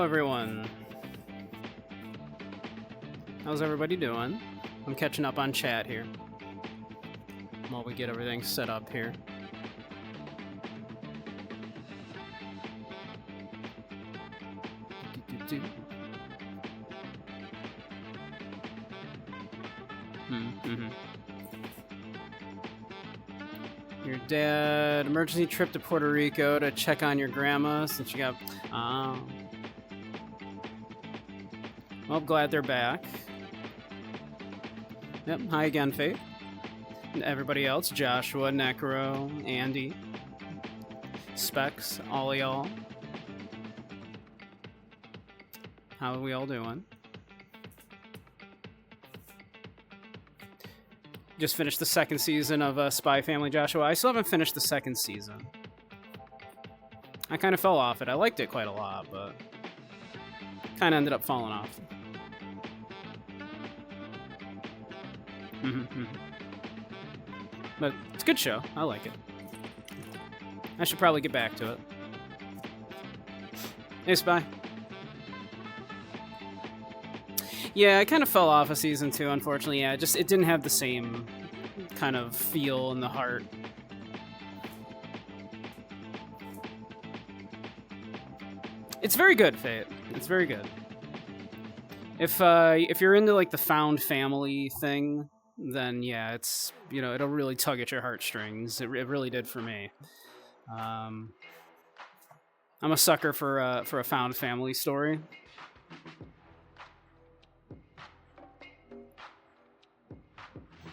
everyone. How's everybody doing? I'm catching up on chat here while we get everything set up here. Your dad, emergency trip to Puerto Rico to check on your grandma since you got... Well, glad they're back. Yep, hi again, Fate. And everybody else, Joshua, Necro, Andy, Specs, all of y'all. How are we all doing? Just finished the second season of Spy Family, Joshua. I still haven't finished the second season. I kind of fell off it. I liked it quite a lot, but kind of ended up falling off. But it's a good show. I like it. I should probably get back to it. Hey, Spy. Yeah, I kind of fell off of season 2, unfortunately. Yeah, it didn't have the same kind of feel in the heart. It's very good, Fate. It's very good. If you're into like the found family thing, then yeah, it's, you know, it'll really tug at your heartstrings. It really did for me. I'm a sucker for a found family story.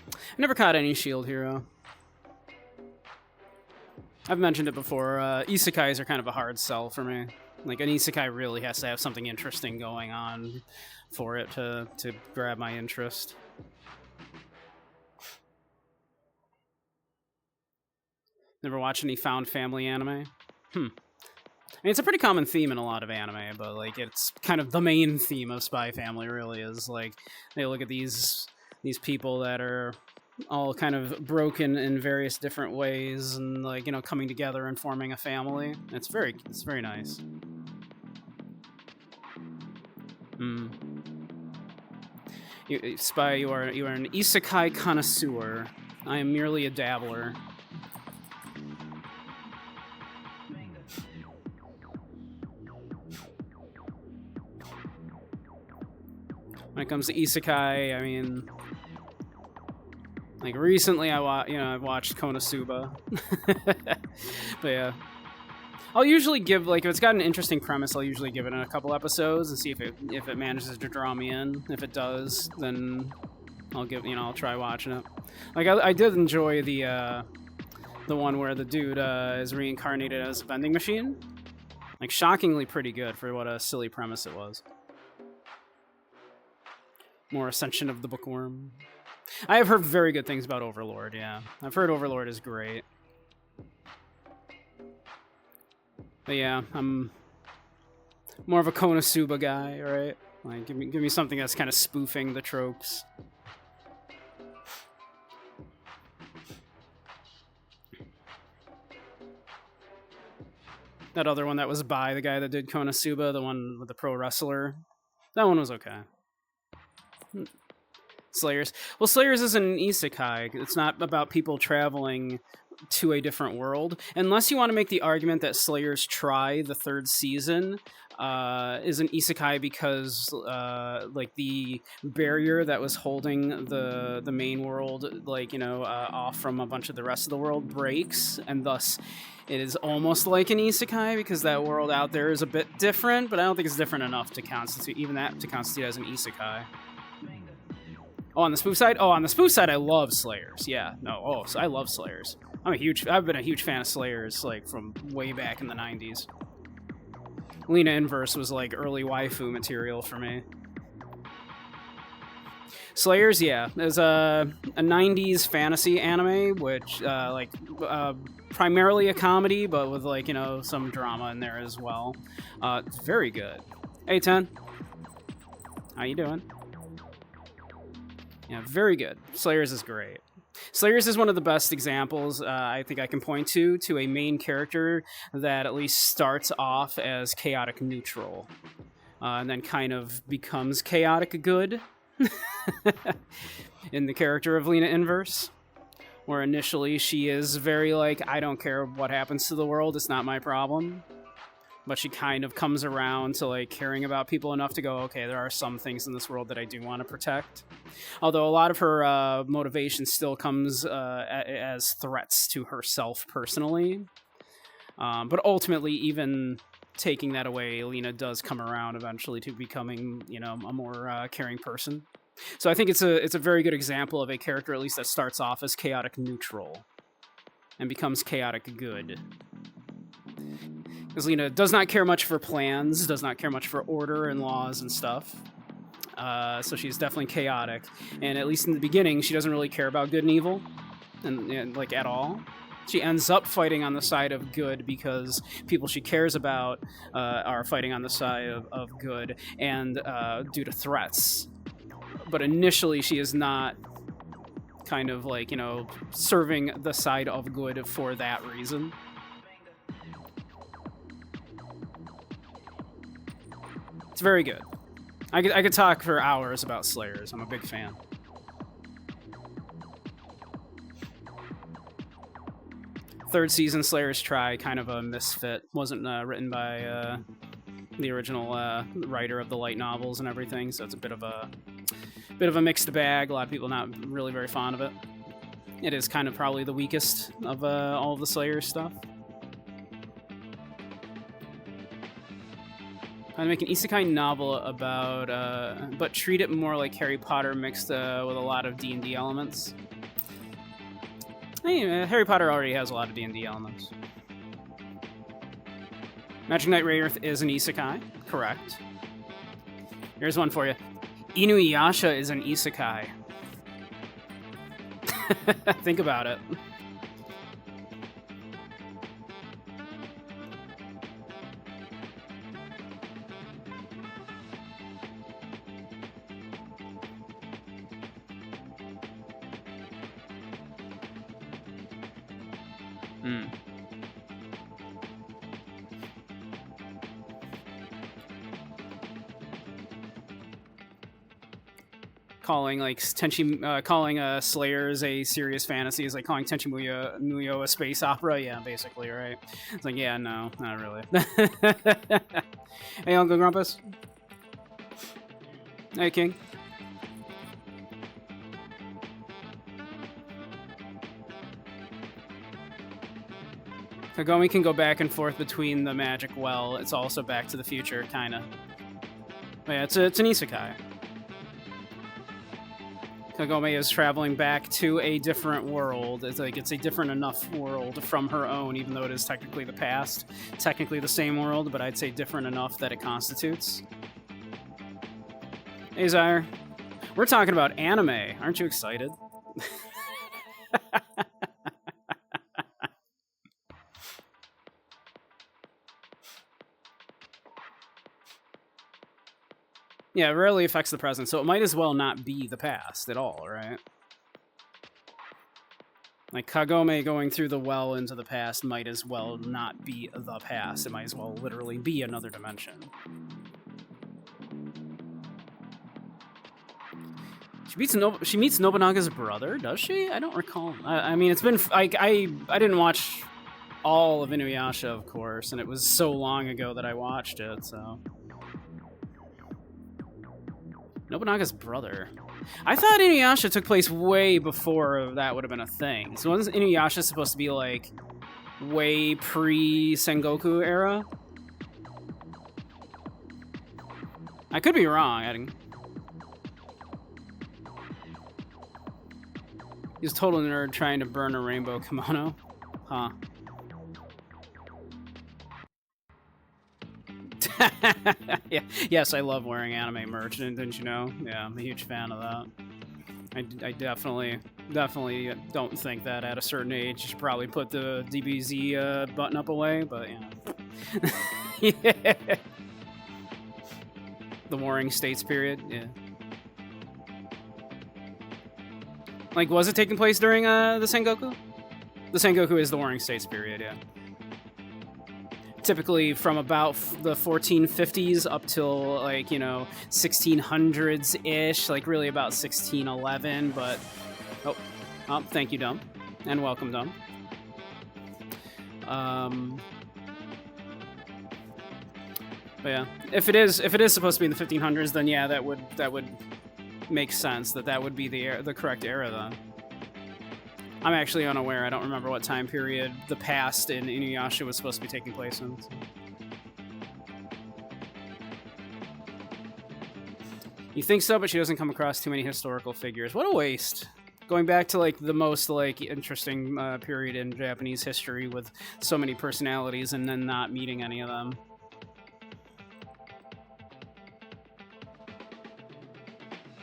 I never caught any Shield Hero. I've mentioned it before. Isekais are kind of a hard sell for me. Like, an isekai really has to have something interesting going on for it to grab my interest. Never watched any found family anime? I mean, it's a pretty common theme in a lot of anime, but, like, it's kind of the main theme of Spy Family, really, is, like, they look at these people that are all kind of broken in various different ways and, like, you know, coming together and forming a family. It's very nice. Spy, you are an isekai connoisseur. I am merely a dabbler. When it comes to isekai, I mean, like, recently I've watched Konosuba. But yeah, I'll usually give, like, if it's got an interesting premise, I'll usually give it in a couple episodes and see if it manages to draw me in. If it does, then I'll try watching it. Like, I did enjoy the one where the dude is reincarnated as a vending machine. Like, shockingly pretty good for what a silly premise it was. More Ascension of the Bookworm. I have heard very good things about Overlord, yeah. I've heard Overlord is great. But yeah, I'm more of a Konosuba guy, right? Like, give me something that's kind of spoofing the tropes. That other one that was by the guy that did Konosuba, the one with the pro wrestler, that one was okay. Slayers. Well, Slayers is an isekai. It's not about people traveling to a different world. Unless you want to make the argument that Slayers Try, the third season, is an isekai because like the barrier that was holding the main world, like, you know, off from a bunch of the rest of the world breaks, and thus it is almost like an isekai because that world out there is a bit different, but I don't think it's different enough to constitute as an isekai. Oh, on the spoof side? Oh, on the spoof side, I love Slayers. Yeah, no, so I love Slayers. I've been a huge fan of Slayers, like, from way back in the 90s. Lena Inverse was, like, early waifu material for me. Slayers, yeah, is a 90s fantasy anime, which, primarily a comedy, but with, like, you know, some drama in there as well. It's very good. Hey, 10. How you doing? Yeah, very good. Slayers is great. Slayers is one of the best examples I think I can point to a main character that at least starts off as chaotic neutral. and then kind of becomes chaotic good in the character of Lena Inverse, where initially she is very like, I don't care what happens to the world, it's not my problem. But she kind of comes around to like caring about people enough to go, okay, there are some things in this world that I do want to protect. Although a lot of her motivation still comes as threats to herself personally. But ultimately, even taking that away, Lena does come around eventually to becoming, you know, a more caring person. So I think it's a very good example of a character, at least that starts off as chaotic neutral and becomes chaotic good. Because Lena does not care much for plans, does not care much for order and laws and stuff. So she's definitely chaotic. And at least in the beginning, she doesn't really care about good and evil, and like at all. She ends up fighting on the side of good because people she cares about are fighting on the side of good, and due to threats. But initially, she is not kind of like, you know, serving the side of good for that reason. It's very good. I could talk for hours about Slayers. I'm a big fan. Third season Slayers Try, kind of a misfit. Wasn't written by the original writer of the light novels and everything, so it's a bit of a mixed bag. A lot of people not really very fond of it. It is kind of probably the weakest of all of the Slayers stuff. I'd make an isekai novel about, but treat it more like Harry Potter mixed with a lot of D&D elements. Hey, Harry Potter already has a lot of D&D elements. Magic Knight Rayearth is an isekai, correct. Here's one for you. Inuyasha is an isekai. Think about it. Calling like calling Slayers a serious fantasy is like calling Tenchi Muyo a space opera. Yeah, basically, right? It's like, yeah, no, not really. Hey, Uncle Grumpus. Hey, King. Kagome can go back and forth between the magic well. It's also Back to the Future, kind of. Yeah, it's an isekai. Kagome is traveling back to a different world. It's like it's a different enough world from her own, even though it is technically the past. Technically the same world, but I'd say different enough that it constitutes. Hey, Zyre. We're talking about anime. Aren't you excited? Yeah, it rarely affects the present, so it might as well not be the past at all, right? Like, Kagome going through the well into the past might as well not be the past. It might as well literally be another dimension. She meets Nobunaga's brother, does she? I don't recall. I mean, it's been... I didn't watch all of Inuyasha, of course, and it was so long ago that I watched it, so... Nobunaga's brother. I thought Inuyasha took place way before that would have been a thing. So wasn't Inuyasha supposed to be like way pre-Sengoku era? I could be wrong. He's a total nerd trying to burn a rainbow kimono. Huh. Yeah. Yes, I love wearing anime merch, didn't you know? Yeah, I'm a huge fan of that. I definitely don't think that at a certain age you should probably put the DBZ button up away, but yeah. Yeah. The Warring States period, yeah. Like, was it taking place during the Sengoku? The Sengoku is the Warring States period, yeah. typically from about the 1450s up till like 1600s ish, like really about 1611. But thank you, Dumb, and welcome, Dumb. But yeah, if it is supposed to be in the 1500s, then yeah, that would make sense. That would be the correct era then. I'm actually unaware. I don't remember what time period the past in Inuyasha was supposed to be taking place in. So. You think so, but she doesn't come across too many historical figures. What a waste. Going back to like the most like interesting period in Japanese history with so many personalities and then not meeting any of them.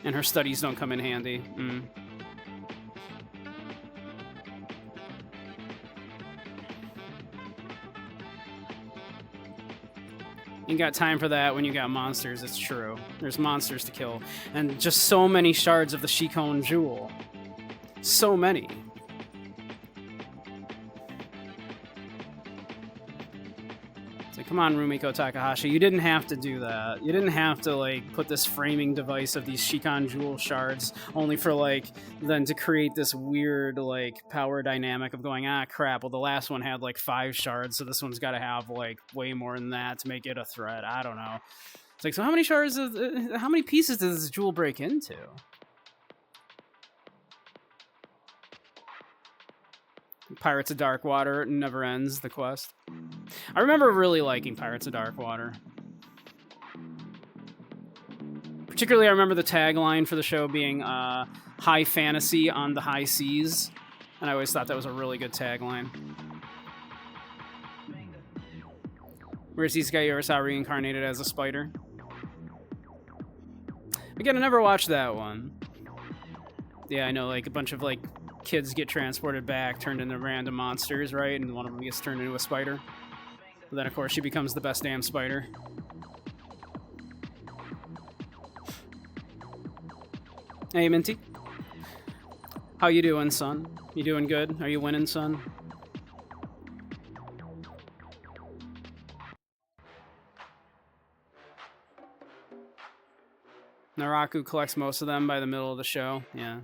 And her studies don't come in handy. You got time for that when you got monsters, it's true. There's monsters to kill. And just so many shards of the Shikon Jewel. So many. It's like, come on, Rumiko Takahashi, you didn't have to do that. You didn't have to, like, put this framing device of these Shikon Jewel shards only for, like, then to create this weird, like, power dynamic of going, ah, crap, well, the last one had, like, 5 shards, so this one's got to have, like, way more than that to make it a threat. I don't know. It's like, so how many shards, how many pieces does this jewel break into? Pirates of Darkwater never ends, the quest. I remember really liking Pirates of Darkwater. Particularly, I remember the tagline for the show being high fantasy on the high seas. And I always thought that was a really good tagline. Where's Isekai Urasawa reincarnated as a spider? Again, I never watched that one. Yeah, I know, like, a bunch of, like, kids get transported back, turned into random monsters, right? And one of them gets turned into a spider. But then, of course, she becomes the best damn spider. Hey, Minty. How you doing, son? You doing good? Are you winning, son? Naraku collects most of them by the middle of the show. Yeah.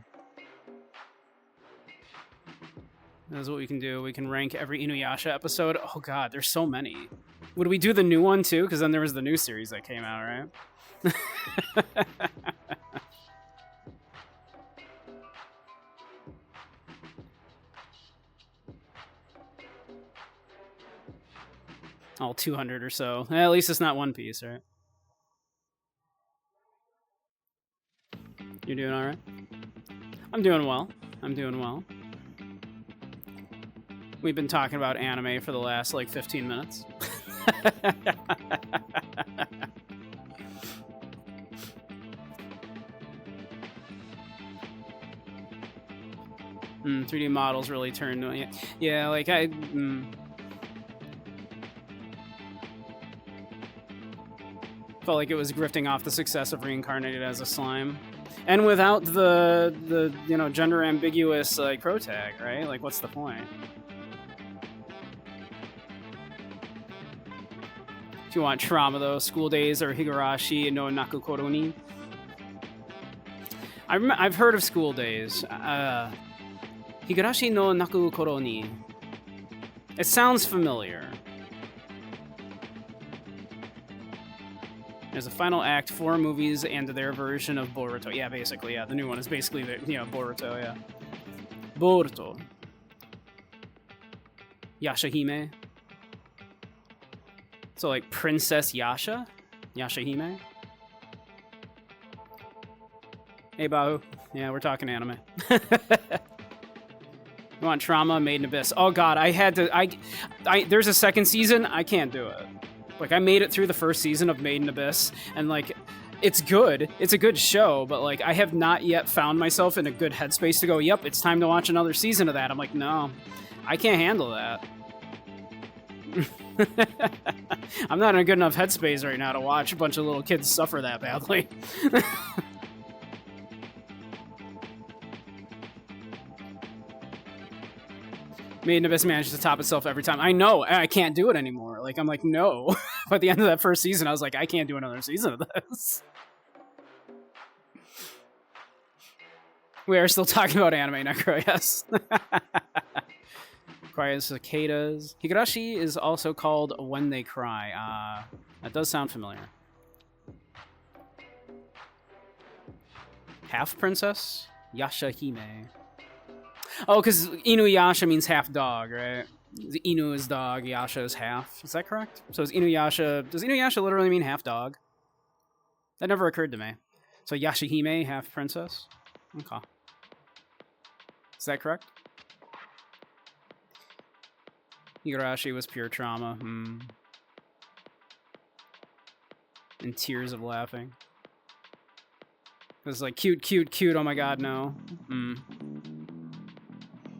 That's what we can do. We can rank every Inuyasha episode. Oh god, there's so many. Would we do the new one too? Because then there was the new series that came out, right? 200 or so. At least it's not One Piece, right? You're doing alright? I'm doing well. I'm doing well. We've been talking about anime for the last, like, 15 minutes. 3D models really turned... Yeah, like, felt like it was grifting off the success of Reincarnated as a Slime. And without the gender ambiguous, like, pro tag, right? Like, what's the point? If you want trauma, though, School Days or Higurashi no Nakukoroni. I've heard of School Days. Higurashi no Nakukoroni. It sounds familiar. There's a final act, 4 movies, and their version of Boruto. Yeah, basically, yeah. The new one is basically, Boruto, yeah. Boruto. Yashahime. So, like, Princess Yasha? Yashahime? Hey, Bahu. Yeah, we're talking anime. You want trauma? Made in Abyss. Oh, God, I had to... There's a second season. I can't do it. Like, I made it through the first season of Made in Abyss, and, like, it's good. It's a good show, but, like, I have not yet found myself in a good headspace to go, yep, it's time to watch another season of that. I'm like, no, I can't handle that. I'm not in a good enough headspace right now to watch a bunch of little kids suffer that badly. Made in Abyss manages to top itself every time. I know, I can't do it anymore. Like, I'm like, no. But at the end of that first season, I was like, I can't do another season of this. We are still talking about anime, Necro, yes. Quiet cicadas. Higurashi is also called When They Cry. That does sound familiar. Half princess? Yasha Hime. Oh, because Inuyasha means half dog, right? Inu is dog, Yasha is half. Is that correct? So is Inuyasha... Does Inuyasha literally mean half dog? That never occurred to me. So Yashahime, half princess? Okay. Is that correct? Higurashi was pure trauma. And tears of laughing. It was like, cute, cute, cute, oh my god, no.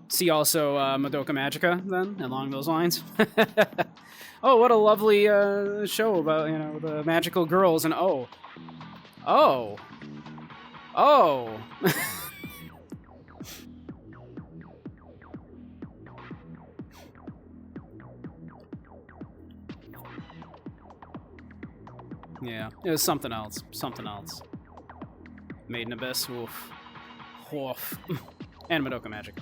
See also Madoka Magica, then, along those lines. Oh, what a lovely show about, you know, the magical girls, and oh. Oh. Oh. Yeah, it was something else. Something else. Made in Abyss, woof. Woof. And Madoka Magic.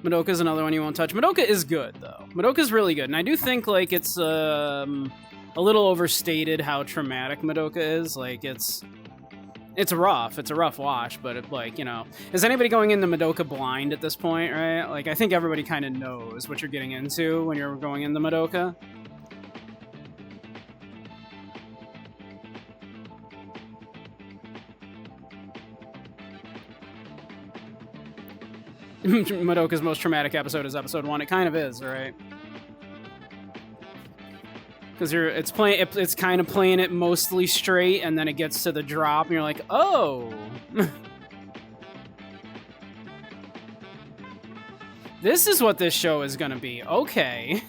Madoka's another one you won't touch. Madoka is good, though. Madoka's really good, and I do think, like, it's a little overstated how traumatic Madoka is. Like, it's rough. It's a rough watch, but, it, like, you know... Is anybody going into Madoka blind at this point, right? Like, I think everybody kind of knows what you're getting into when you're going into Madoka. Madoka's most traumatic episode is episode 1. It kind of is, right? Because it's kind of playing it mostly straight, and then it gets to the drop, and you're like, oh. This is what this show is gonna be. Okay.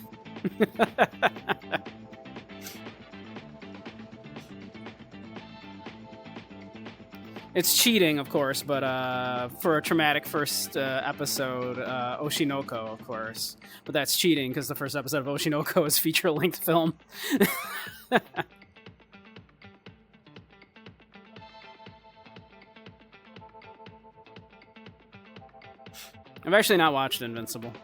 It's cheating, of course, but for a traumatic first episode, Oshinoko, of course. But that's cheating, because the first episode of Oshinoko is feature-length film. I've actually not watched Invincible.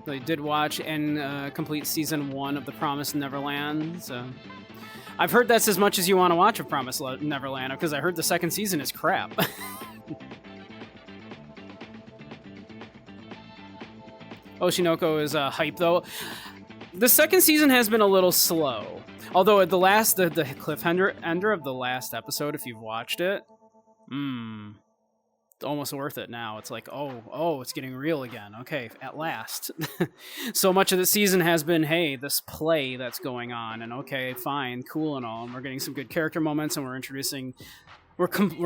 I did watch and complete season 1 of The Promised Neverland, so... I've heard that's as much as you want to watch of Promised Neverland, because I heard the second season is crap. Oshinoko is hype, though. The second season has been a little slow. Although the cliffhanger of the last episode, if you've watched it... almost worth it now. It's like, oh, it's getting real again. Okay, at last. So much of the season has been, hey, this play that's going on, and okay, fine, cool and all, and we're getting some good character moments, and we're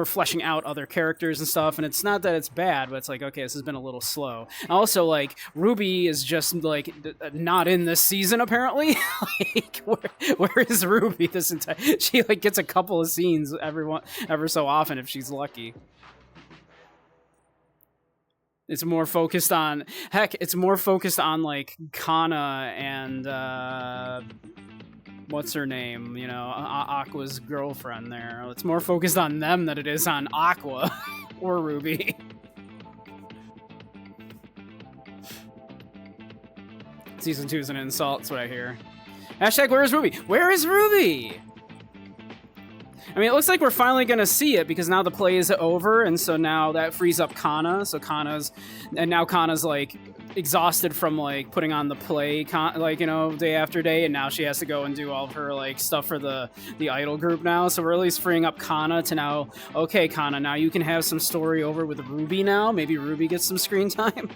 fleshing out other characters and stuff, and it's not that it's bad, but it's like, okay, this has been a little slow. Also, like, Ruby is just, like, not in this season, apparently. Like, where is Ruby this entire... She, like, gets a couple of scenes ever so often if she's lucky. It's more focused on... Heck, it's more focused on, like, Kana and, what's her name? You know, Aqua's girlfriend there. It's more focused on them than it is on Aqua or Ruby. Season 2 is an insult, that's what I hear. Hashtag, where is Ruby? Where is Ruby? I mean, it looks like we're finally going to see it, because now the play is over, and so now that frees up Kana, so now Kana's, like, exhausted from, like, putting on the play, like, you know, day after day, and now she has to go and do all of her, like, stuff for the idol group now, so we're at least freeing up Kana to now, okay, Kana, now you can have some story over with Ruby now, maybe Ruby gets some screen time.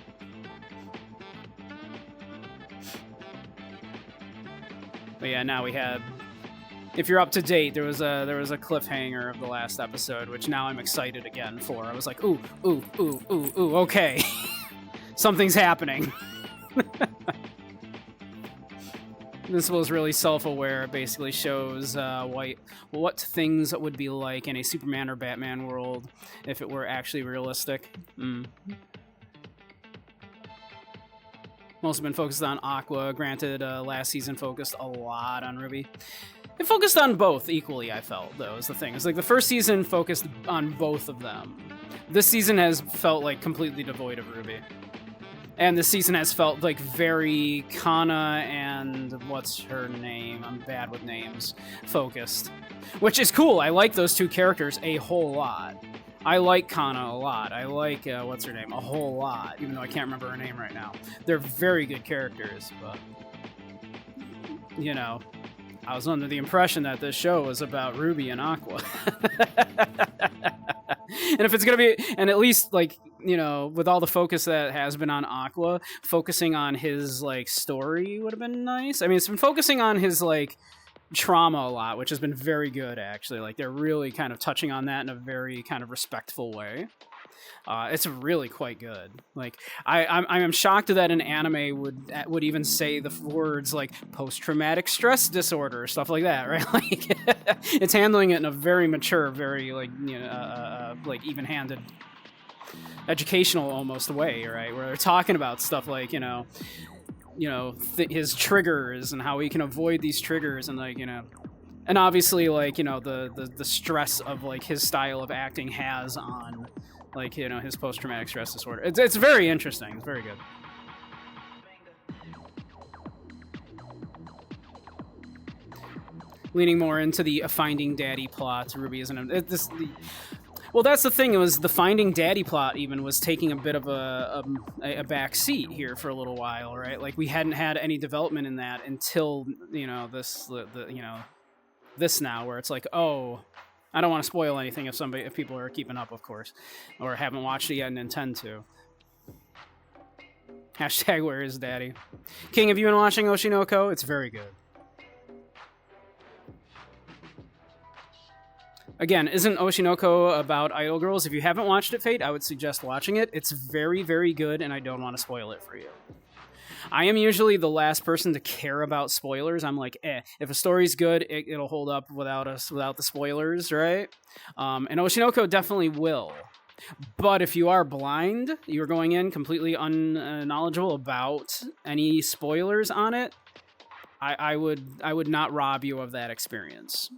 But yeah, now we had. If you're up to date, there was a cliffhanger of the last episode, which now I'm excited again for. I was like, ooh, okay, something's happening. This was really self-aware. It basically shows what things would be like in a Superman or Batman world if it were actually realistic. Most have been focused on Aqua. Granted, last season focused a lot on Ruby. It focused on both equally, I felt, though, is the thing. It's like the first season focused on both of them. This season has felt like completely devoid of Ruby. And this season has felt like very Kana and what's her name? I'm bad with names. Focused. Which is cool. I like those two characters a whole lot. I like Kana a lot. I like, what's her name? A whole lot, even though I can't remember her name right now. They're very good characters, but, you know, I was under the impression that this show was about Ruby and Aqua. And if it's going to be, and at least, like, you know, with all the focus that has been on Aqua, focusing on his, like, story would have been nice. I mean, it's been focusing on his, like, trauma a lot, which has been very good, actually. Like, they're really kind of touching on that in a very kind of respectful way. It's really quite good. Like, I'm shocked that an anime would even say the words like post-traumatic stress disorder or stuff like that, right? Like, it's handling it in a very mature, very like, you know, like even-handed, educational almost way, right? Where they're talking about stuff like, you know, his triggers and how he can avoid these triggers, and like, you know, and obviously like, you know, the stress of like his style of acting has on, like, you know, his post-traumatic stress disorder. It's very interesting. It's very good. Leaning more into the Finding Daddy plot. Ruby isn't well, that's the thing. It was the Finding Daddy plot even was taking a bit of a back seat here for a little while, right? Like, we hadn't had any development in that until, you know, this now, where it's like, oh, I don't want to spoil anything if people are keeping up, of course, or haven't watched it yet and intend to. Hashtag where is daddy? King, have you been watching Oshinoko? It's very good. Again, isn't Oshinoko about idol girls? If you haven't watched it, Fate, I would suggest watching it. It's very, very good, and I don't want to spoil it for you. I am usually the last person to care about spoilers. I'm like, if a story's good, it'll hold up without the spoilers, right? And Oshinoko definitely will. But if you are blind, you're going in completely unknowledgeable about any spoilers on it, I would not rob you of that experience.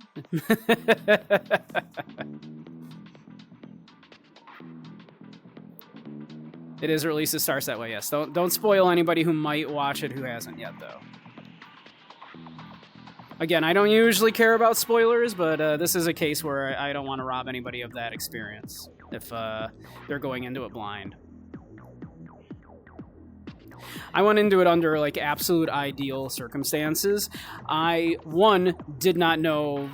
It is released, it starts that way, yes. Don't spoil anybody who might watch it who hasn't yet, though. Again, I don't usually care about spoilers, but this is a case where I don't want to rob anybody of that experience if they're going into it blind. I went into it under, like, absolute ideal circumstances. I, one, did not know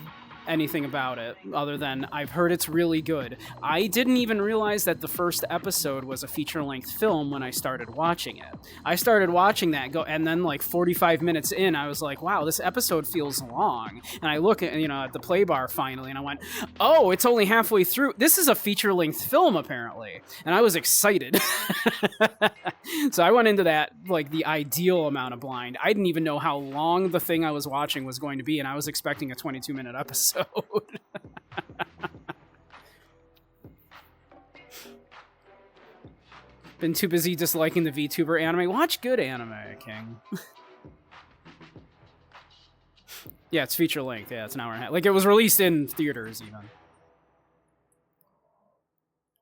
anything about it other than I've heard it's really good. I didn't even realize that the first episode was a feature-length film when I started watching it. I started watching that and then like 45 minutes in, I was like, wow, this episode feels long. And I look at, you know, at the play bar finally, and I went, oh, it's only halfway through. This is a feature-length film apparently. And I was excited. So I went into that like the ideal amount of blind. I didn't even know how long the thing I was watching was going to be, and I was expecting a 22-minute episode. Been too busy disliking the VTuber anime. Watch good anime, King. Yeah, it's feature length. Yeah, it's an hour and a half. Like, it was released in theaters even.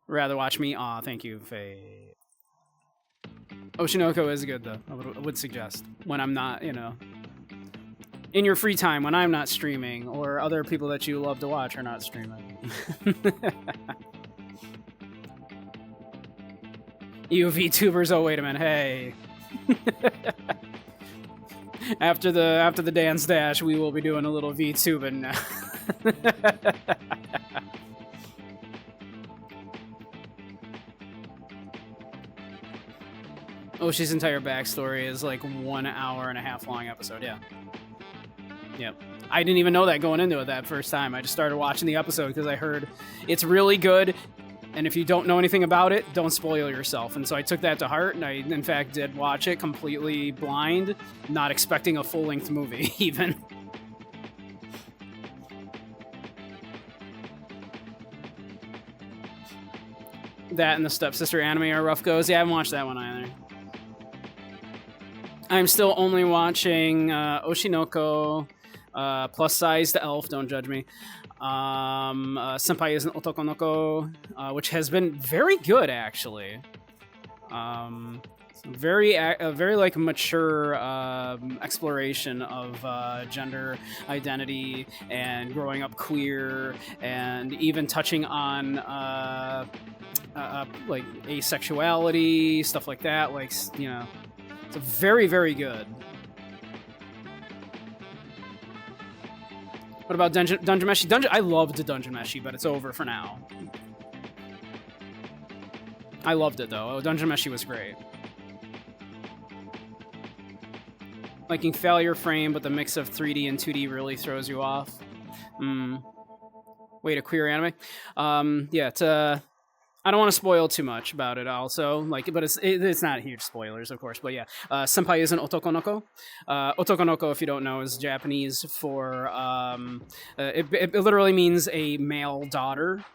Rather watch me. Aw, thank you, Faye. Oshinoko is good though. I would suggest when I'm not, you know, in your free time when I'm not streaming or other people that you love to watch are not streaming. You VTubers, oh wait a minute, hey. After the dance dash, we will be doing a little VTubing now. Oshi's entire backstory is like 1 hour and a half long episode, yeah. Yep. I didn't even know that going into it that first time. I just started watching the episode because I heard it's really good, and if you don't know anything about it, don't spoil yourself. And so I took that to heart, and I, in fact, did watch it completely blind, not expecting a full-length movie, even. That and the Stepsister anime are rough goes. Yeah, I haven't watched that one either. I'm still only watching Oshinoko, plus-sized elf, don't judge me. Senpai isn't Otokonoko, which has been very good, actually. Very like mature exploration of gender identity and growing up queer, and even touching on like asexuality, stuff like that. Like, you know, it's very, very good. What about Dungeon Meshi? I loved Dungeon Meshi, but it's over for now. I loved it though. Dungeon Meshi was great. Liking Failure Frame, but the mix of 3D and 2D really throws you off. Wait, a queer anime? Yeah, it's I don't want to spoil too much about it also, like, but it's not huge spoilers, of course, but yeah. Senpai is an Otokonoko. Otokonoko, if you don't know, is Japanese for, it literally means a male daughter,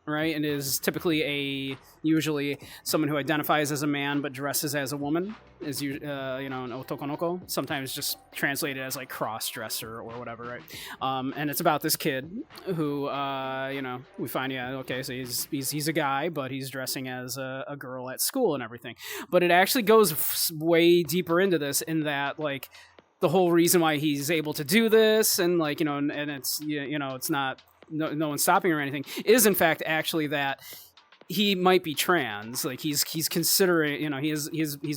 right? And is typically usually someone who identifies as a man but dresses as a woman, is you know, an Otokonoko, sometimes just translated as like cross-dresser or whatever, right? And it's about this kid who, you know, we find, yeah, okay, so he's a guy, but he's dressing as a girl at school and everything. But it actually goes way deeper into this, in that, like, the whole reason why he's able to do this, and, like, you know, and it's, you know, it's not, no one's stopping or anything, is in fact actually that he might be trans. Like, he's considering, you know, he's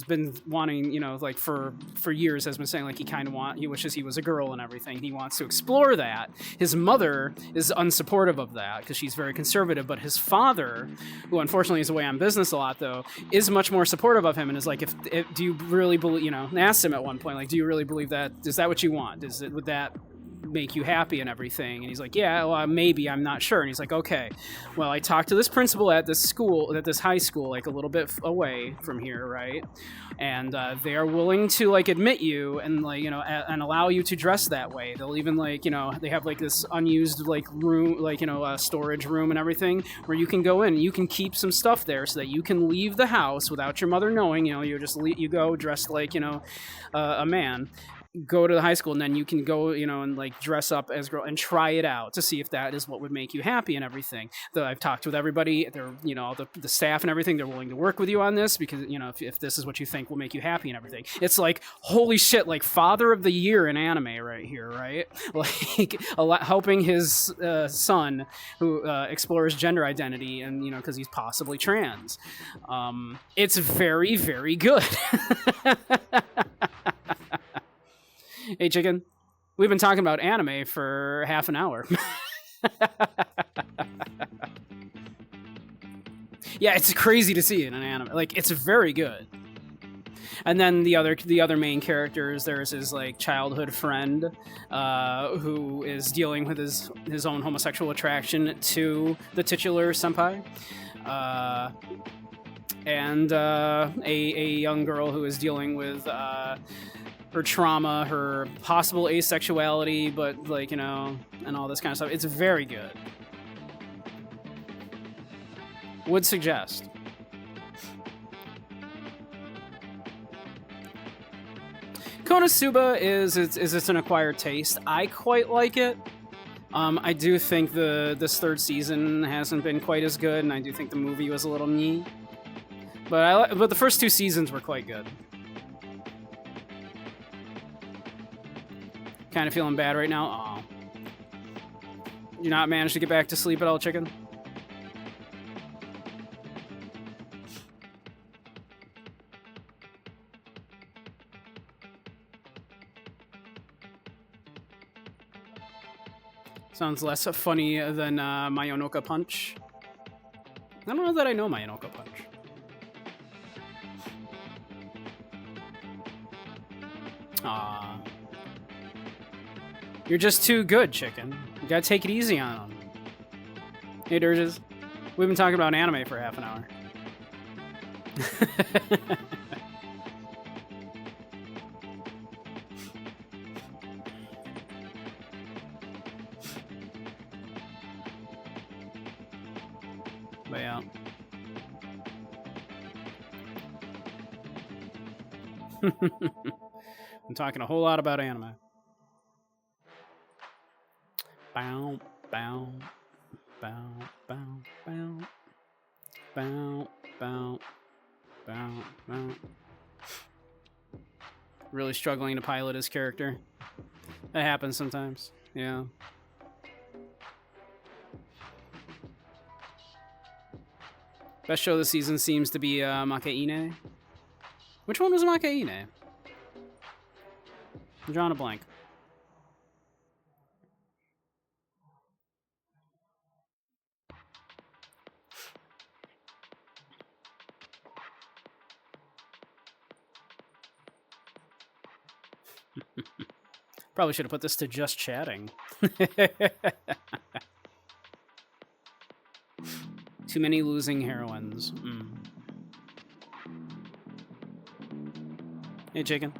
been wanting, you know, like for years has been saying, like, he wishes he was a girl and everything. He wants to explore that. His mother is unsupportive of that because she's very conservative, but his father, who unfortunately is away on business a lot though, is much more supportive of him, and is like, if do you really believe, you know, and asked him at one point, like, do you really believe that, is that what you want, would that make you happy and everything? And he's like, yeah, well, maybe, I'm not sure. And he's like, okay, well, I talked to this principal at this school, at this high school, like a little bit away from here, right? And they are willing to, like, admit you and, like, you know, and allow you to dress that way. They'll even, like, you know, they have like this unused, like, room, like, you know, storage room and everything, where you can go in and you can keep some stuff there so that you can leave the house without your mother knowing. You know, you go dressed like, you know, a man, go to the high school, and then you can go, you know, and, like, dress up as girl and try it out to see if that is what would make you happy and everything. I've talked with everybody, they're, you know, the staff and everything, they're willing to work with you on this because, you know, if this is what you think will make you happy and everything. It's like, holy shit, like, father of the year in anime right here, right? Like, helping his son who explores gender identity, and, you know, because he's possibly trans. It's very, very good. Hey, Chicken, we've been talking about anime for half an hour. Yeah, it's crazy to see in an anime. Like, it's very good. And then the other main characters, there's his, like, childhood friend, who is dealing with his own homosexual attraction to the titular senpai. And a young girl who is dealing with her trauma, her possible asexuality, but, like, you know, and all this kind of stuff. It's very good. Would suggest. Konosuba is it's an acquired taste. I quite like it. I do think this third season hasn't been quite as good, and I do think the movie was a little meh. But the first two seasons were quite good. Kind of feeling bad right now. Oh. You not managed to get back to sleep at all, Chicken? Sounds less funny than Mayonoka Punch. I don't know that I know Mayonoka Punch. You're just too good, chicken. You gotta take it easy on them. Hey, Dirges. We've been talking about anime for half an hour. But yeah. I'm talking a whole lot about anime. Bow, bow, bow, bow, bow, bow, bow, bow, bow. Really struggling to pilot his character. That happens sometimes. Yeah. Best show of the season seems to be Makaine. Which one was Makaine? I'm drawing a blank. Probably should have put this to just chatting. Too many losing heroines. Hey, chicken.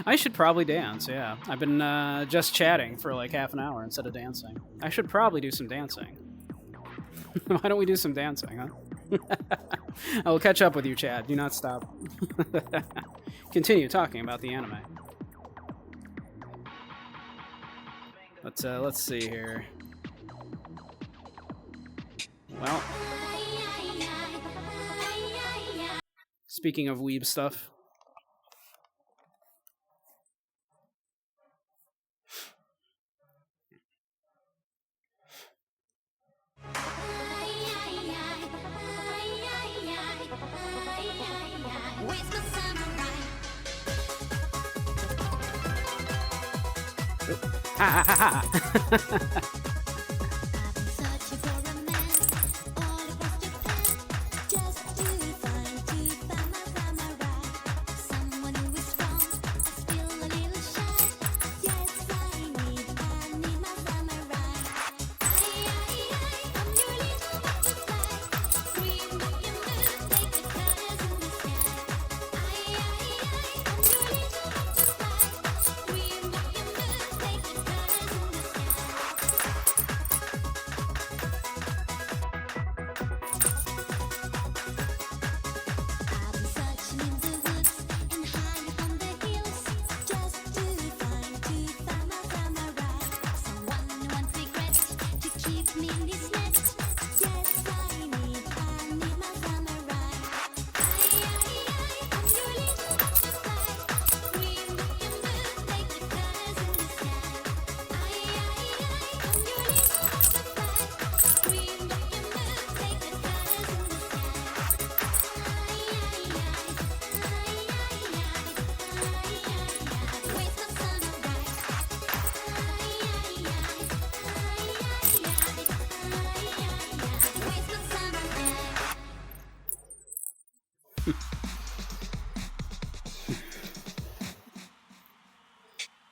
I should probably dance, yeah. I've been just chatting for like half an hour instead of dancing. I should probably do some dancing. Why don't we do some dancing, huh? I will catch up with you, Chad. Do not stop. Continue talking about the anime. Let's see here. Well, speaking of weeb stuff. Ha ha ha ha!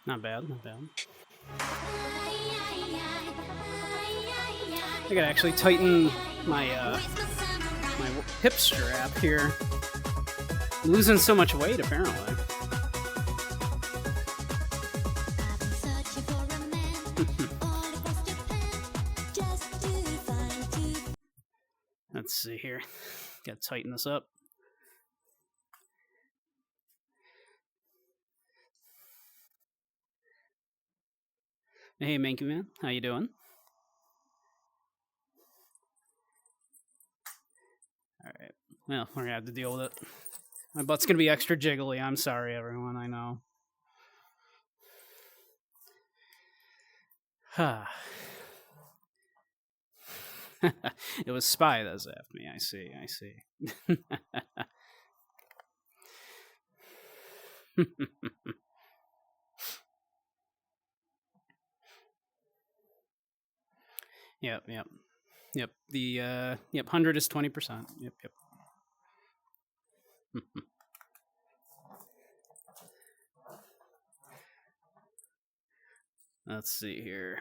Not bad, not bad. I gotta actually tighten my my hip strap here. I'm losing so much weight, apparently. Let's see here. Gotta tighten this up. Hey, Manky Man, how you doing? All right. Well, we're gonna have to deal with it. My butt's gonna be extra jiggly. I'm sorry, everyone. I know. It was Spy that zapped me. I see. I see. Yep. The 100 is 20%. Yep. Let's see here.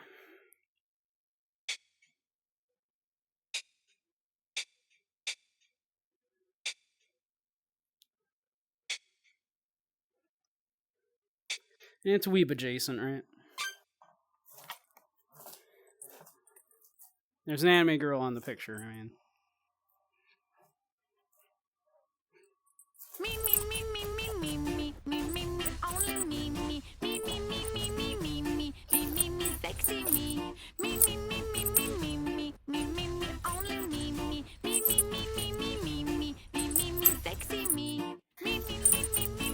It's Weeb adjacent, right? There's an anime girl on the picture. I mean, Me, me, me, me, me, me, me, me, me, me, only me, me, me, me, me, me, me, me, me, me, me, me, sexy me. Me, me, me, me, me, me, me, me, me, me, only me, me, me, me, me, me, me, me, me, me, me, me, sexy me. Me, me, me, me, me.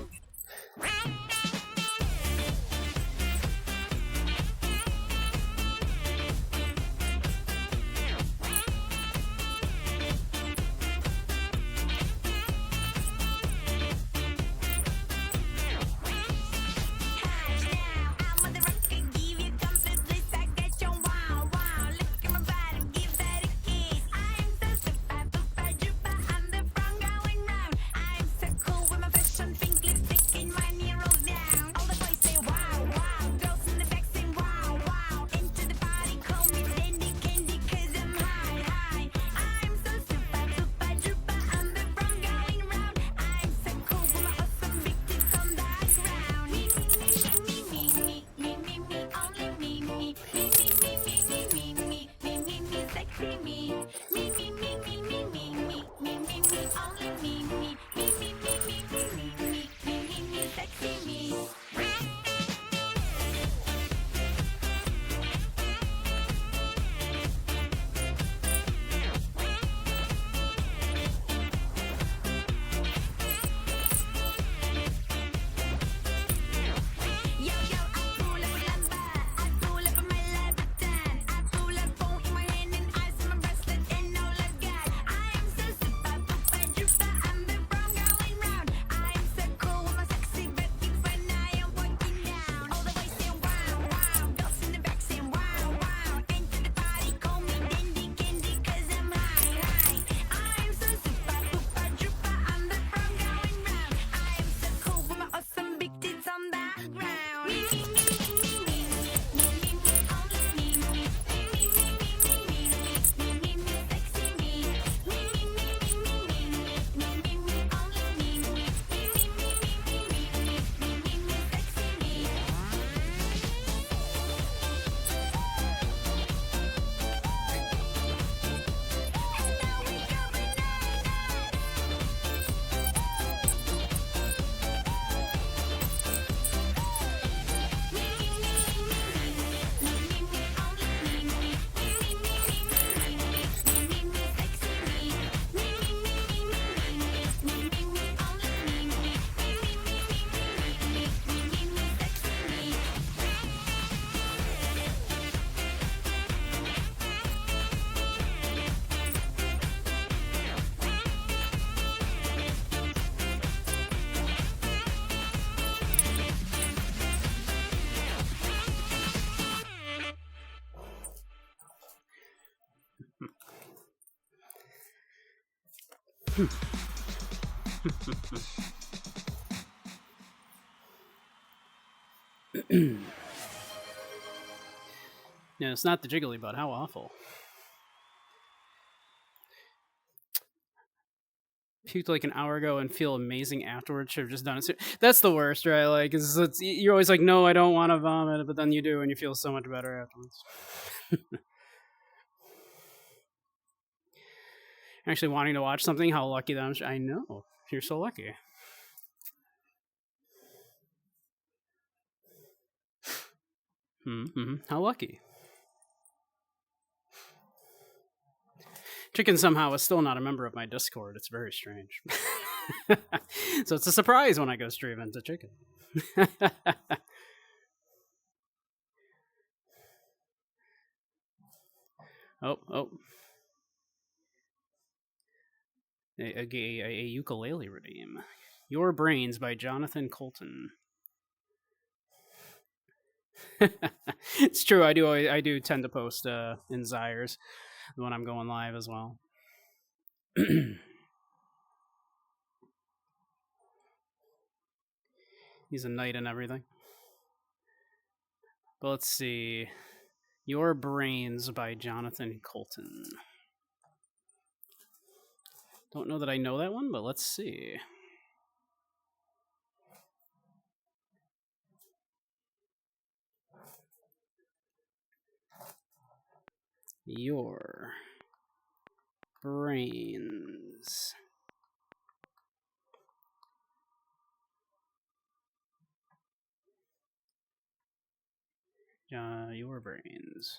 yeah, it's not the jiggly butt. How awful. Puked like an hour ago and feel amazing afterwards. Should have just done it. That's the worst, right? Like, you're always like, no, I don't want to vomit, but then you do, and you feel so much better afterwards. Actually, wanting to watch something. How lucky that I'm. I know you're so lucky. Mm-hmm. How lucky. Chicken somehow is still not a member of my Discord. It's very strange. So it's a surprise when I go streaming to Chicken. Oh. A ukulele redeem. Your Brains by Jonathan Colton. It's true. I do tend to post in Zyres when I'm going live as well. He's a knight and everything. But let's see. Your Brains by Jonathan Colton. Don't know that I know that one, but let's see. Your Brains. Your Brains.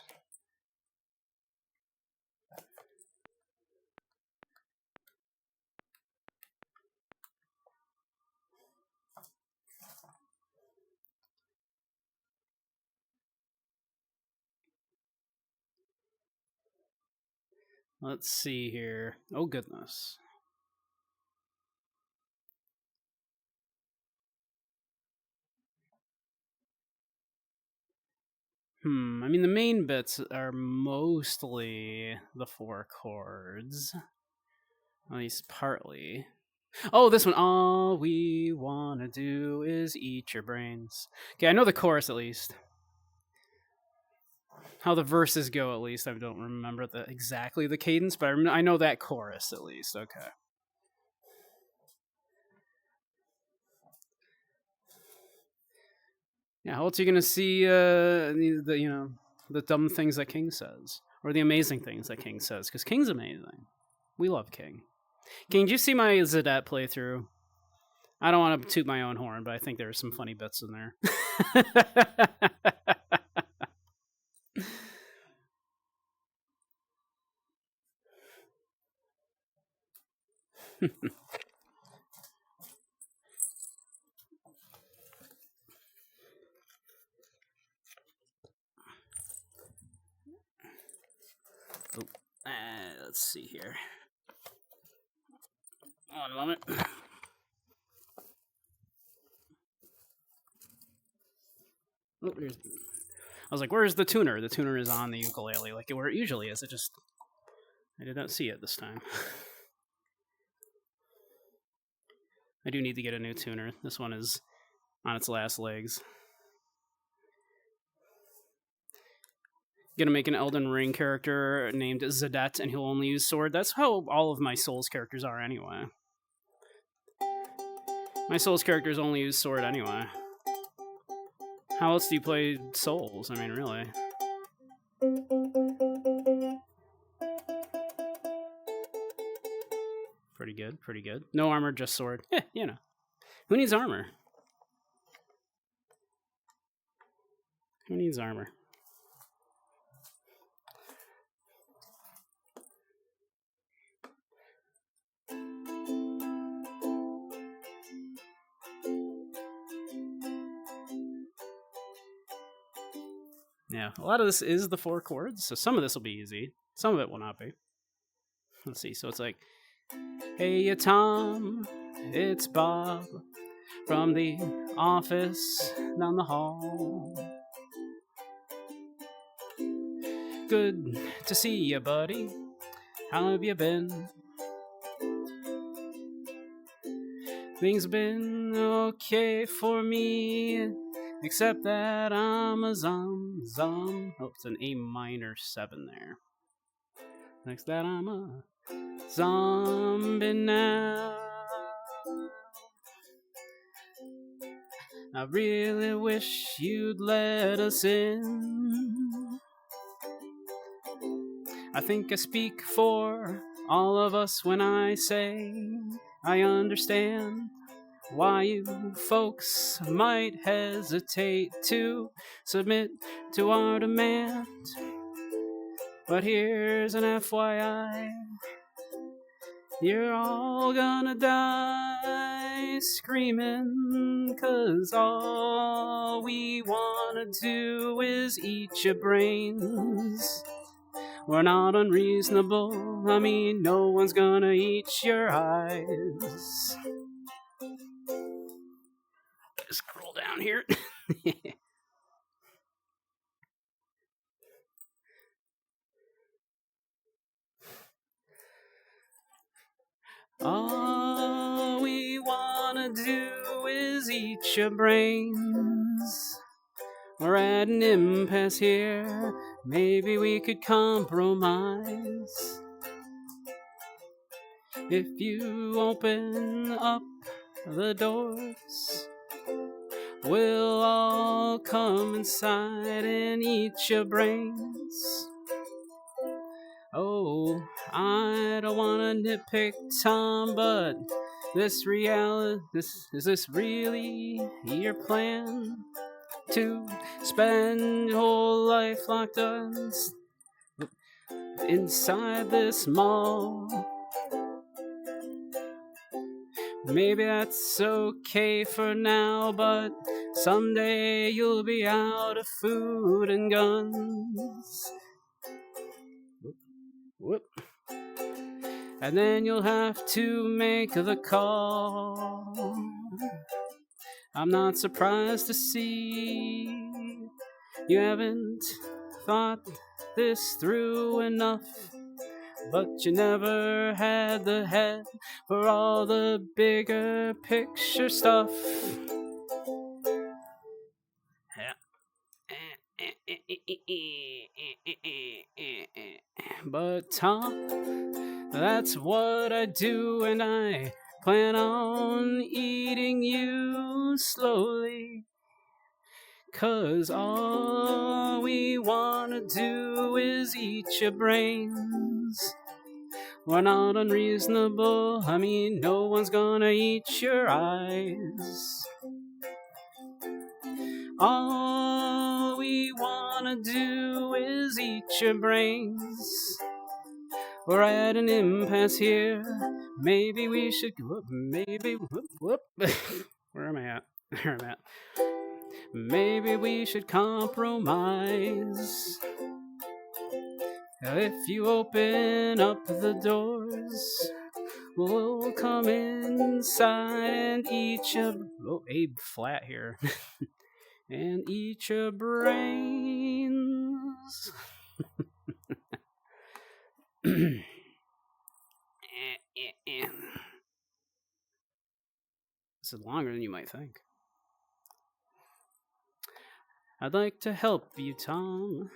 Let's see here. Oh, goodness. I mean, the main bits are mostly the 4 chords. At least partly. Oh, this one. All we want to do is eat your brains. Okay, I know the chorus at least. How the verses go, at least. I don't remember exactly the cadence, but I know that chorus at least. Okay. Yeah, how else are you gonna see the dumb things that King says, or the amazing things that King says? Because King's amazing. We love King. King, did you see my Zadette playthrough? I don't want to toot my own horn, but I think there are some funny bits in there. Let's see here. One moment. Oh, I was like, where's the tuner? The tuner is on the ukulele, like where it usually is. I did not see it this time. I do need to get a new tuner. This one is on its last legs. Gonna make an Elden Ring character named Zadette, and he'll only use sword. That's how all of my Souls characters are anyway. My Souls characters only use sword anyway. How else do you play Souls? I mean, really. Pretty good, pretty good. No armor, just sword. Yeah, you know. Who needs armor? Who needs armor? Yeah, a lot of this is the 4 chords, so some of this will be easy. Some of it will not be. Let's see, so it's like, hey, Tom, it's Bob from the office down the hall. Good to see you, buddy. How have you been? Things have been okay for me, except that I'm a Oh, it's an A minor 7 there. Next that I'm a zombie now. I really wish you'd let us in. I think I speak for all of us when I say I understand why you folks might hesitate to submit to our demand. But here's an FYI, you're all gonna die screaming, 'cause all we wanna do is eat your brains. We're not unreasonable, I mean, no one's gonna eat your eyes. Scroll down here. All we wanna do is eat your brains. We're at an impasse here. Maybe we could compromise. If you open up the doors, we'll all come inside and eat your brains. Oh, I don't wanna nitpick, Tom, but is this really your plan? To spend your whole life locked us inside this mall? Maybe that's okay for now, but someday you'll be out of food and guns. Whoop. And then you'll have to make the call. I'm not surprised to see you haven't thought this through enough, but you never had the head for all the bigger picture stuff. But Tom, that's what I do, and I plan on eating you slowly. 'Cause all we wanna do is eat your brains. We're not unreasonable, I mean, no one's gonna eat your eyes. All we wanna do is eat your brains. We're at an impasse here. Maybe we should whoop. Where am I at? There I'm at. Maybe we should compromise. If you open up the doors, we'll come inside and eat your... Oh, A flat here. And eat your brains. This is longer than you might think. I'd like to help you, Tom.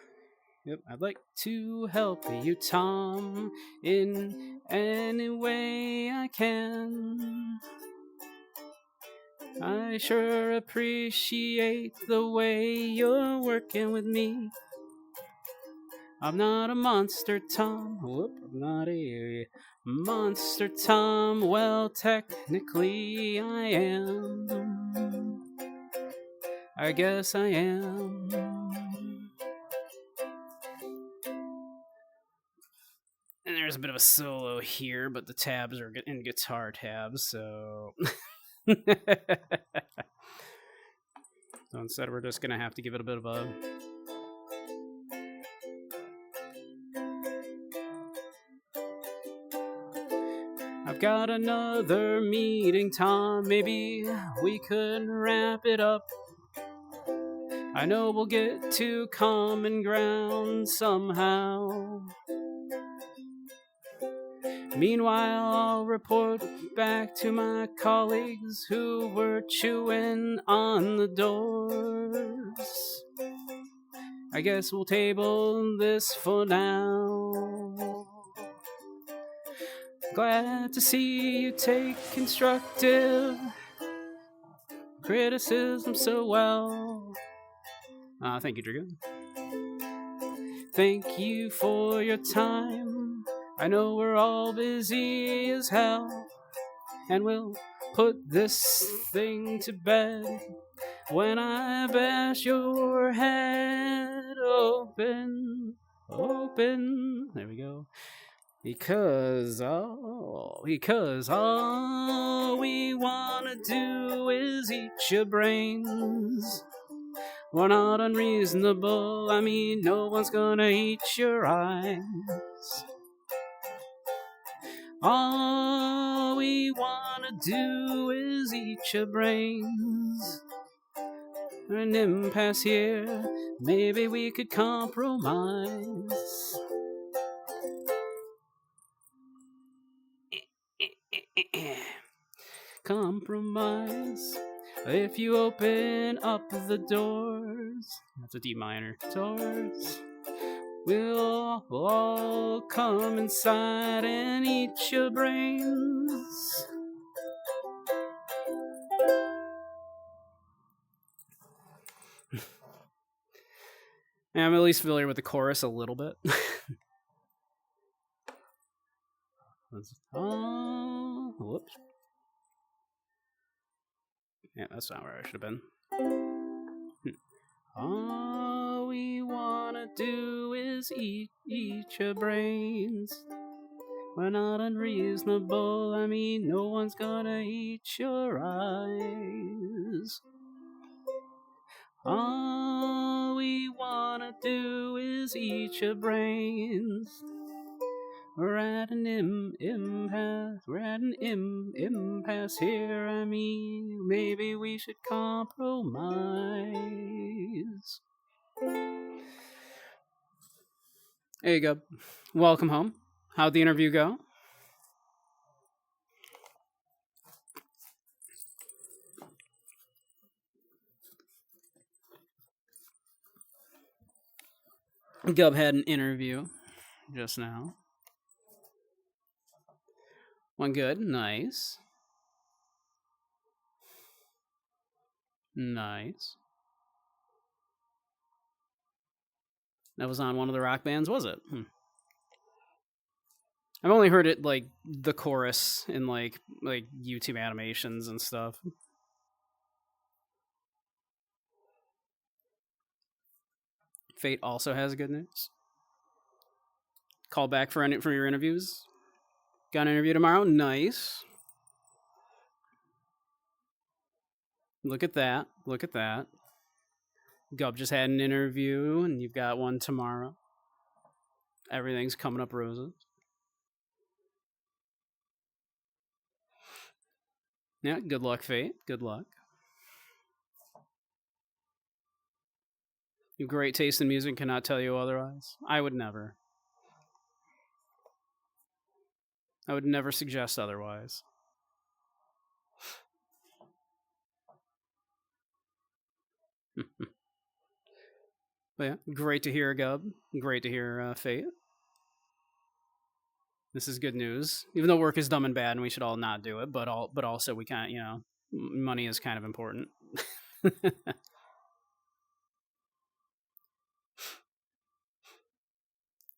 Yep, I'd like to help you, Tom, in any way I can. I sure appreciate the way you're working with me. I'm not a monster, Tom. Whoop, I'm not a monster, Tom. Well, technically I am. I guess I am. And there's a bit of a solo here, but the tabs are in guitar tabs, so... So instead we're just gonna have to give it a bit of a... I've got another meeting, Tom. Maybe we could wrap it up. I know we'll get to common ground somehow. Meanwhile, I'll report back to my colleagues who were chewing on the doors. I guess we'll table this for now. Glad to see you take constructive criticism so well. Thank you, Dragoon. Thank you for your time. I know we're all busy as hell, and we'll put this thing to bed when I bash your head open. There we go. Because all we wanna do is eat your brains. We're not unreasonable, I mean, no one's gonna eat your eyes. All we wanna do is eat your brains. We're an impasse here, maybe we could compromise. Compromise. If you open up the doors, that's a D minor, doors, we'll all come inside and eat your brains. And I'm at least familiar with the chorus a little bit. Oh, whoops. Yeah, that's not where I should have been. All we wanna do is eat your brains. We're not unreasonable, I mean, no one's gonna eat your eyes. All we wanna do is eat your brains. We're at an impasse. We're at an impasse here. I mean, maybe we should compromise. There you go. Welcome home. How'd the interview go? Gub had an interview just now. One good. Nice. Nice. That was on one of the rock bands, was it? I've only heard it like the chorus in like YouTube animations and stuff. Fate also has good news. Call back for your interviews. Got an interview tomorrow. Nice. Look at that. Look at that. Gub just had an interview, and you've got one tomorrow. Everything's coming up roses. Yeah, good luck, Fate. Good luck. You have great taste in music, cannot tell you otherwise. I would never. I would never suggest otherwise. But yeah, great to hear, Gub. Great to hear, Fate. This is good news. Even though work is dumb and bad, and we should all not do it, but also we can't. You know, money is kind of important.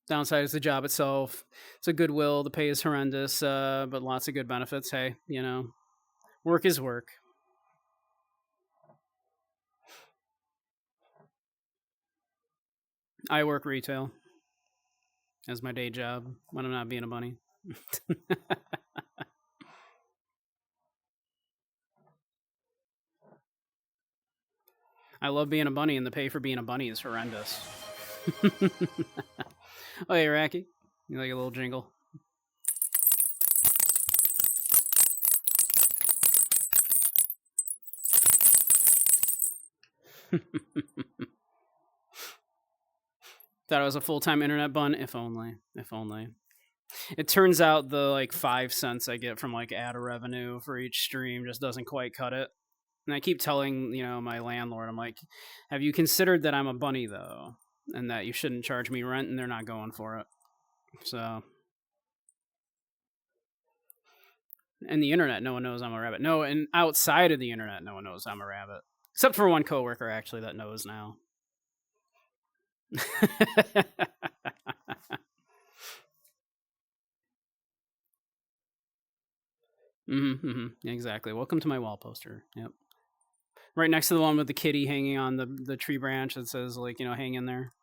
Downside is the job itself. It's a goodwill. The pay is horrendous, but lots of good benefits. Hey, you know, work is work. I work retail as my day job when I'm not being a bunny. I love being a bunny, and the pay for being a bunny is horrendous. Oh, hey, Racky. You like a little jingle? Thought it was a full-time internet bun. If only. If only. It turns out the like 5 cents I get from like ad revenue for each stream just doesn't quite cut it. And I keep telling, you know, my landlord, I'm like, have you considered that I'm a bunny though? And that you shouldn't charge me rent, and they're not going for it. So, and the internet, no one knows I'm a rabbit. No, and outside of the internet, no one knows I'm a rabbit. Except for one coworker, actually, that knows now. Exactly. Welcome to my wall poster. Yep. Right next to the one with the kitty hanging on the tree branch that says, like, you know, hang in there.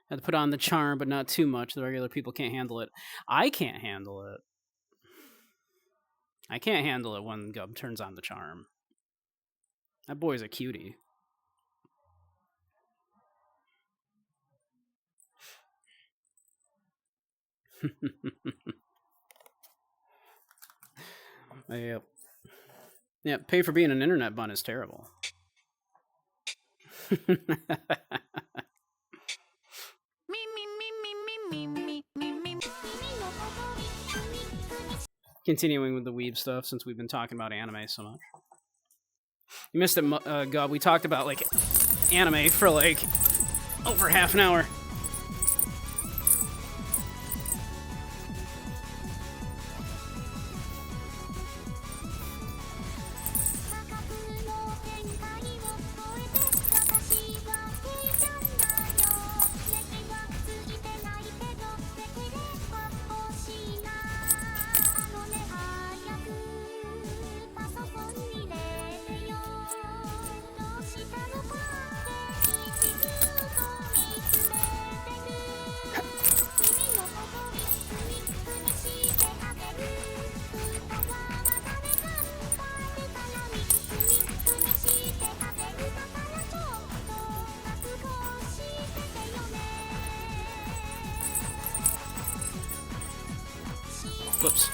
Had to put on the charm, but not too much. The regular people can't handle it. I can't handle it. I can't handle it when Gub turns on the charm. That boy's a cutie. Yep. Yeah, pay for being an internet bun is terrible. continuing with the weeb stuff since we've been talking about anime so much. You missed it, God. We talked about like anime for like over half an hour. Whoops.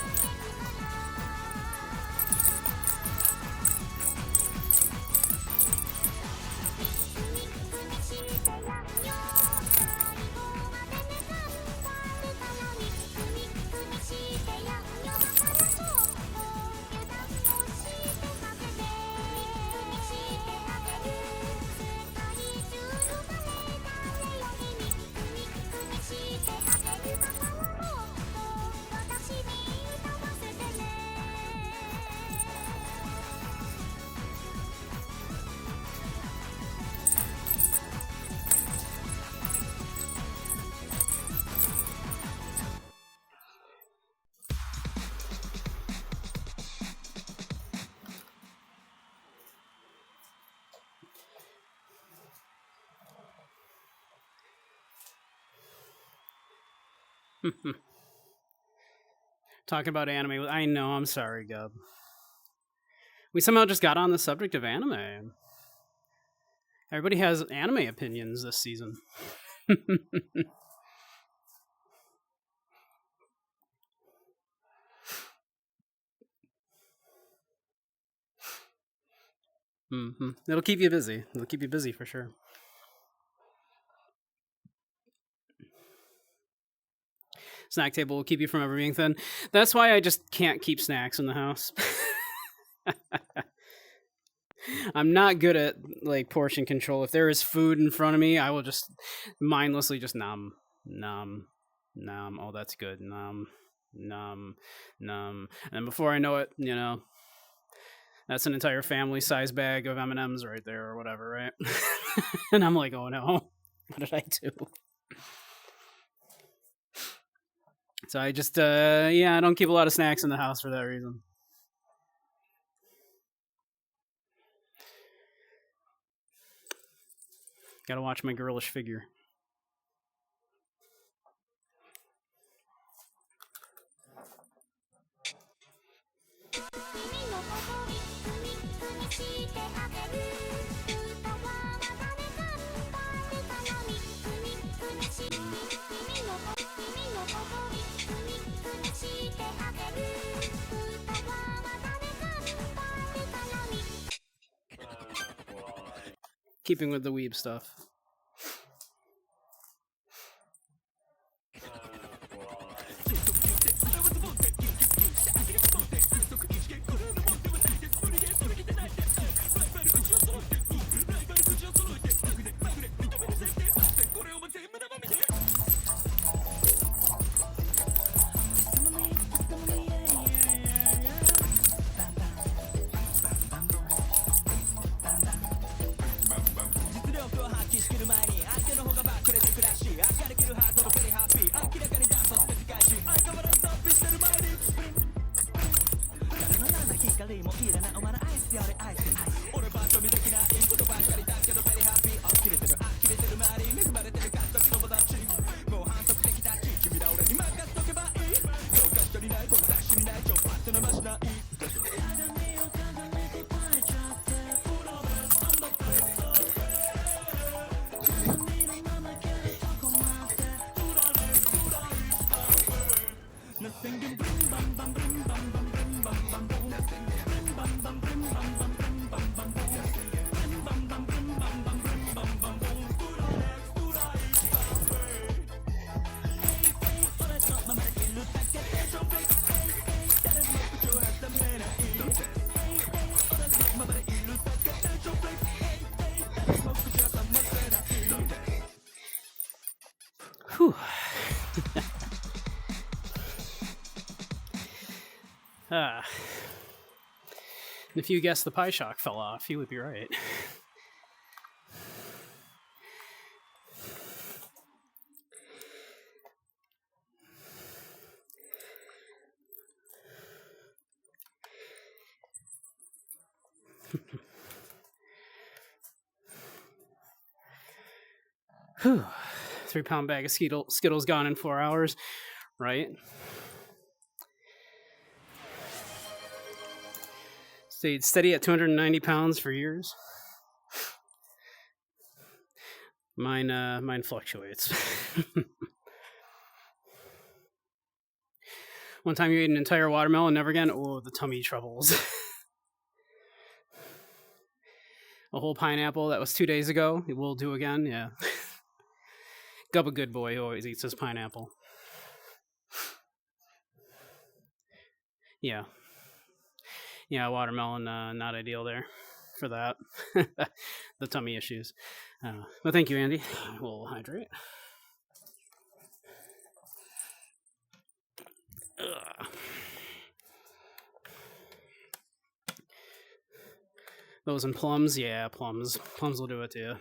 Talking about anime. I know, I'm sorry, Gub. We somehow just got on the subject of anime. Everybody has anime opinions this season. It'll keep you busy. It'll keep you busy for sure. Snack table will keep you from ever being thin. That's why I just can't keep snacks in the house. I'm not good at like portion control. If there is food in front of me, I will just mindlessly just nom. Oh, that's good. Nom. And then before I know it, you know, that's an entire family size bag of M&Ms right there or whatever, right? And I'm like, oh no, what did I do? So I just, I don't keep a lot of snacks in the house for that reason. Gotta watch my girlish figure. Keeping with the weeb stuff. Ah. If you guessed the pie shock fell off, you would be right. Whew. 3-pound bag of Skittles gone in 4 hours, right? Stayed steady at 290 pounds for years. Mine fluctuates. One time you ate an entire watermelon, never again. Oh, the tummy troubles. A whole pineapple, that was 2 days ago. It will do again, yeah. Gubba good boy who always eats his pineapple. Yeah. Yeah, watermelon, not ideal there for that. The tummy issues. But thank you, Andy. We'll hydrate. Ugh. Those and plums? Yeah, plums. Plums will do it to you.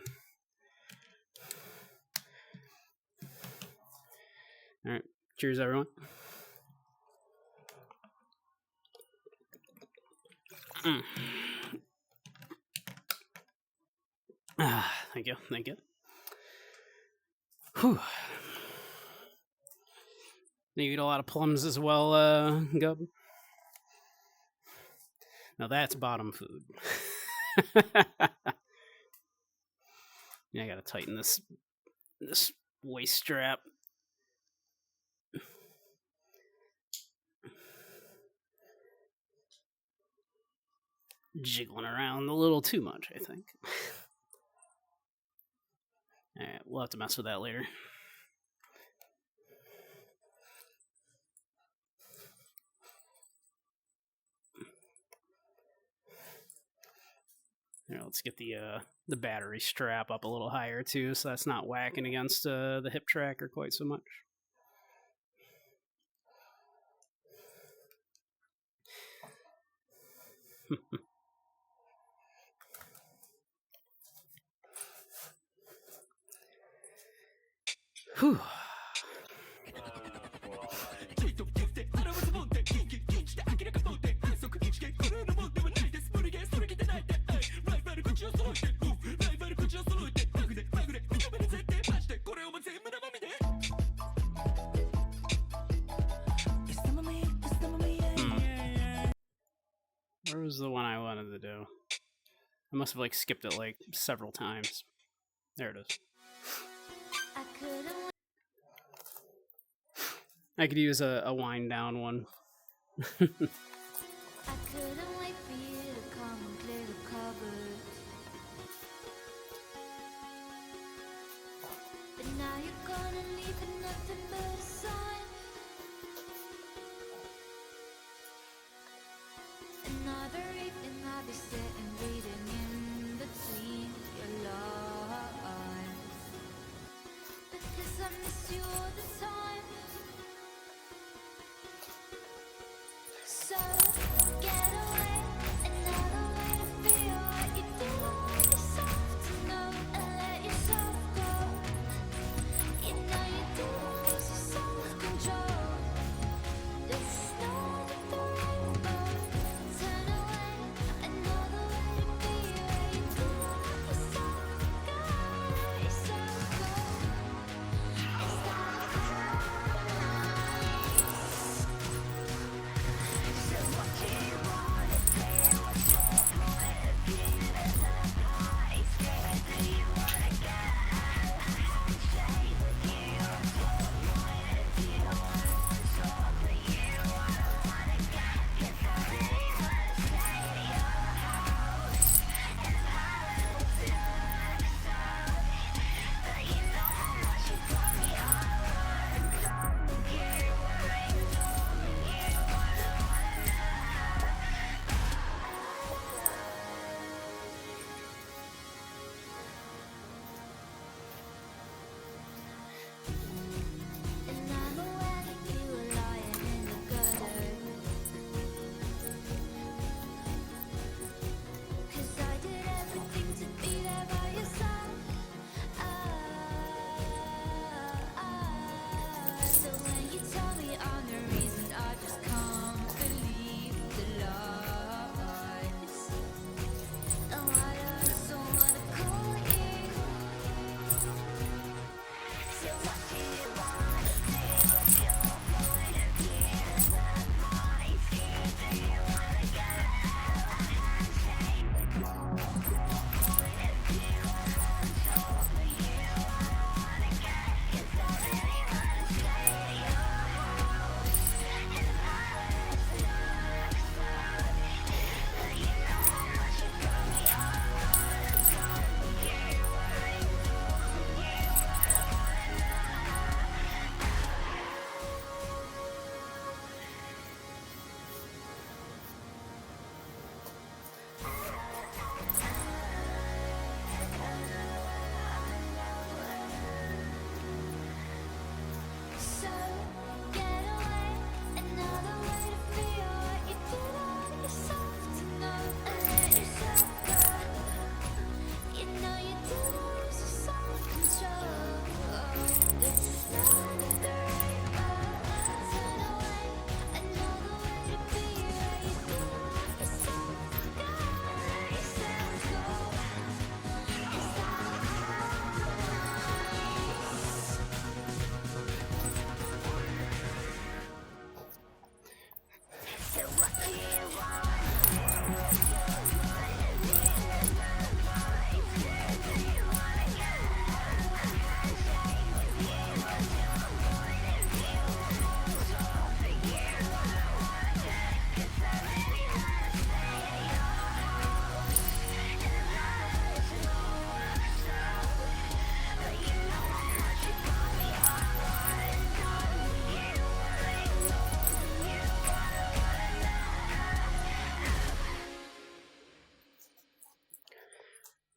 All right. Cheers, everyone. Thank you. Thank you. Whew. You eat a lot of plums as well, Gub? Now that's bottom food. Yeah, I gotta tighten this waist strap. Jiggling around a little too much, I think. Alright, we'll have to mess with that later. Here, let's get the battery strap up a little higher too, so that's not whacking against the hip tracker quite so much. Whew. Where was the one I wanted to do? I must have skipped it several times. There it is. I could use a wind down one.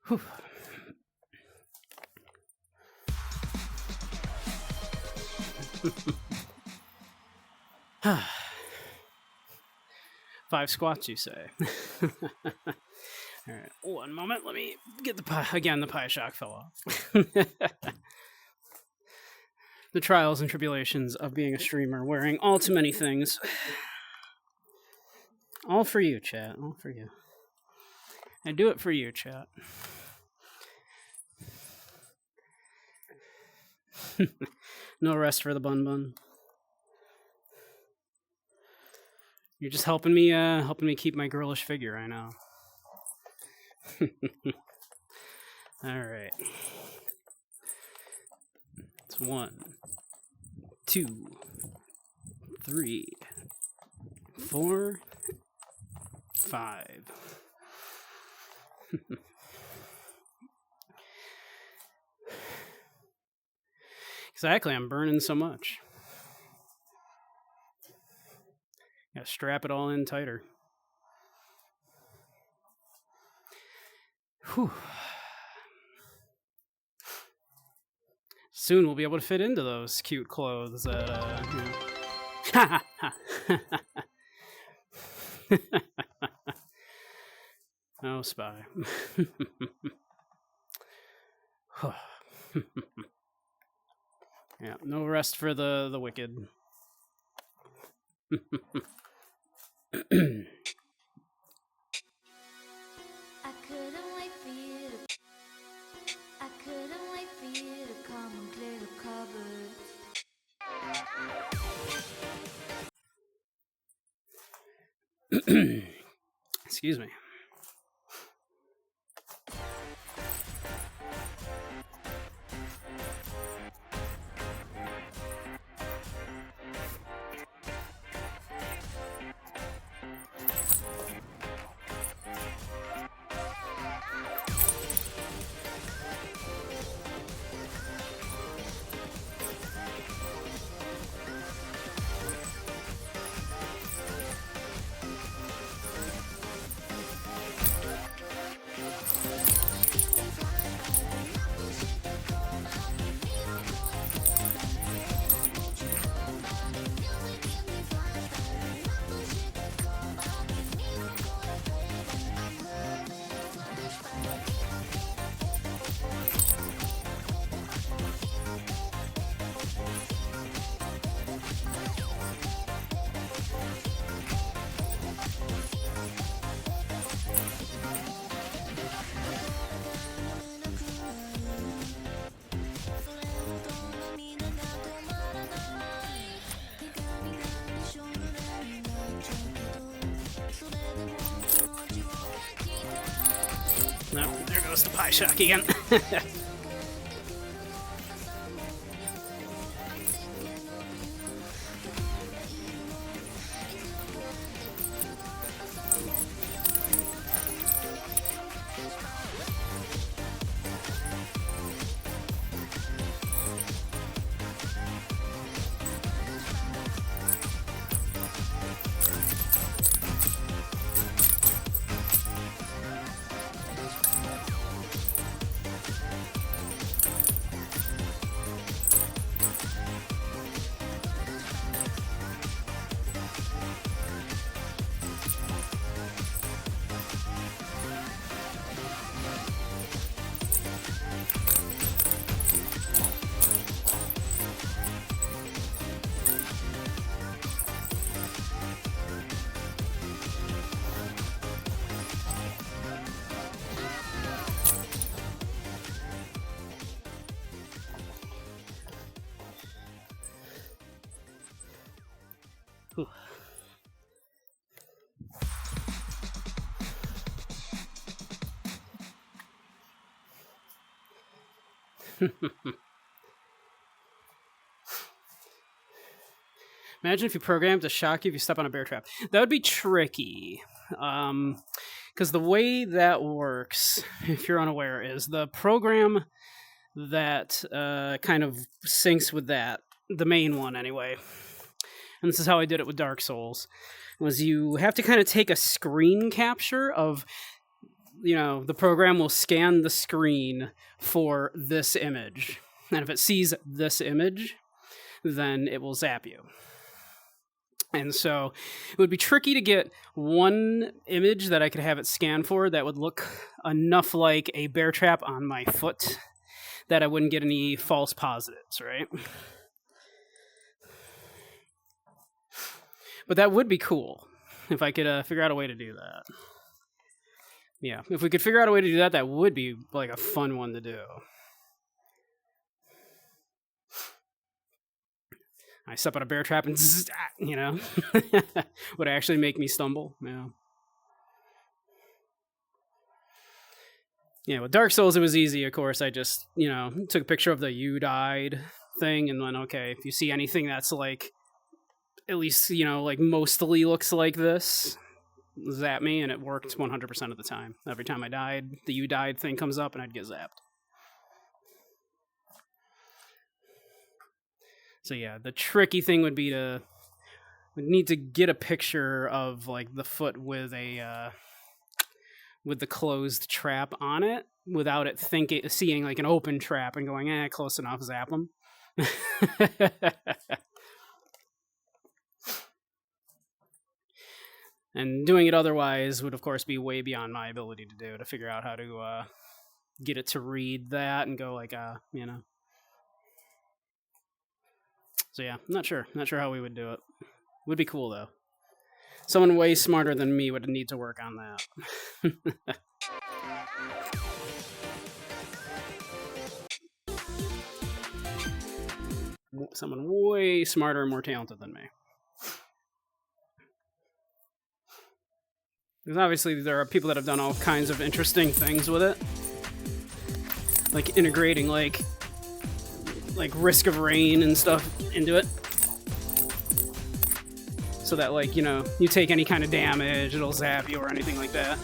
Whew. 5 squats, you say? All right, 1 moment. Let me get the pie. Again, the pie shock fell off. The trials and tribulations of being a streamer, wearing all too many things. All for you, chat. All for you. I do it for you, chat. No rest for the bun bun. You're just helping me keep my girlish figure, I know. All right. It's 1, 2, 3, 4, 5. Exactly, I'm burning so much. Gotta strap it all in tighter. Whew. Soon we'll be able to fit into those cute clothes that, Oh, spy. Yeah, no rest for the wicked. I couldn't wait for you to. I couldn't wait for you to come and clear the cupboard. Excuse me. No, there goes the pie shock again. Imagine if you programmed to shock you if you step on a bear trap. That would be tricky. Because the way that works, if you're unaware, is the program that kind of syncs with that, the main one anyway. And this is how I did it with Dark Souls, was you have to kind of take a screen capture of, the program will scan the screen for this image. And if it sees this image, then it will zap you. And so it would be tricky to get one image that I could have it scan for that would look enough like a bear trap on my foot that I wouldn't get any false positives, right? But that would be cool if I could figure out a way to do that. Yeah, if we could figure out a way to do that, that would be like a fun one to do. I step on a bear trap and, would actually make me stumble. Yeah. Yeah, with Dark Souls, it was easy, of course. I just, took a picture of the "you died" thing and went, okay, if you see anything that's like, at least, like mostly looks like this, zap me, and it worked 100% of the time. Every time I died, the "you died" thing comes up and I'd get zapped. So yeah, the tricky thing would be would need to get a picture of like the foot with a with the closed trap on it without it seeing like an open trap and going, close enough, zap them. And doing it otherwise would, of course, be way beyond my ability to figure out how to get it to read that and go like, So yeah, not sure how we would do it. Would be cool though. Someone way smarter than me would need to work on that. Someone way smarter and more talented than me. Because obviously there are people that have done all kinds of interesting things with it. Like integrating like Risk of Rain and stuff into it. So that like, you take any kind of damage, it'll zap you or anything like that.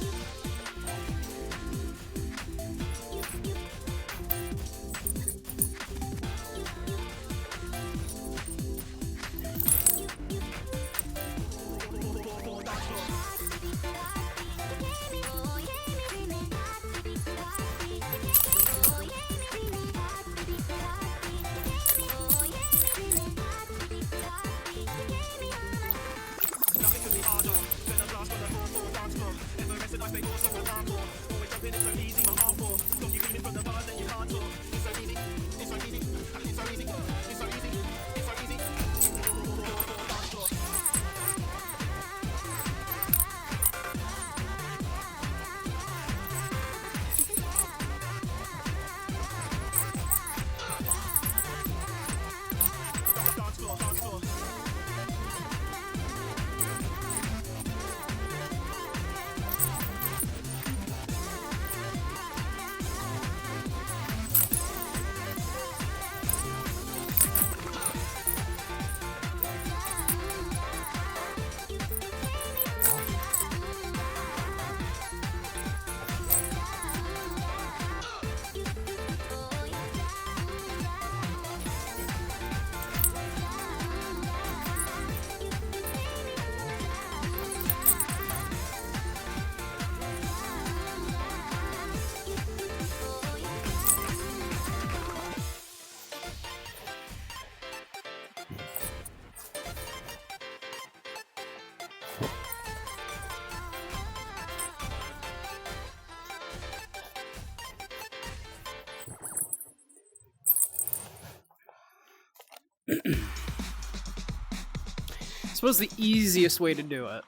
I suppose the easiest way to do it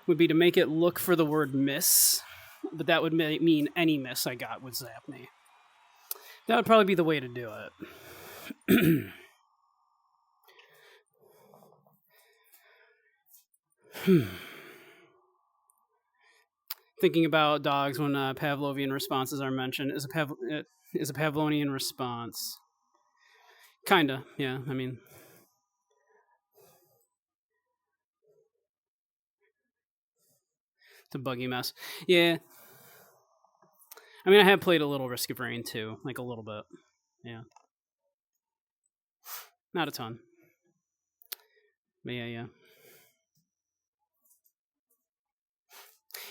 would be to make it look for the word miss, but that would mean any miss I got would zap me. That would probably be the way to do it. Thinking about dogs when Pavlovian responses are mentioned, is a Pavlovian response. Kinda, yeah. I mean, it's a buggy mess. Yeah. I mean, I have played a little Risk of Rain too, like a little bit. Yeah. Not a ton. But yeah.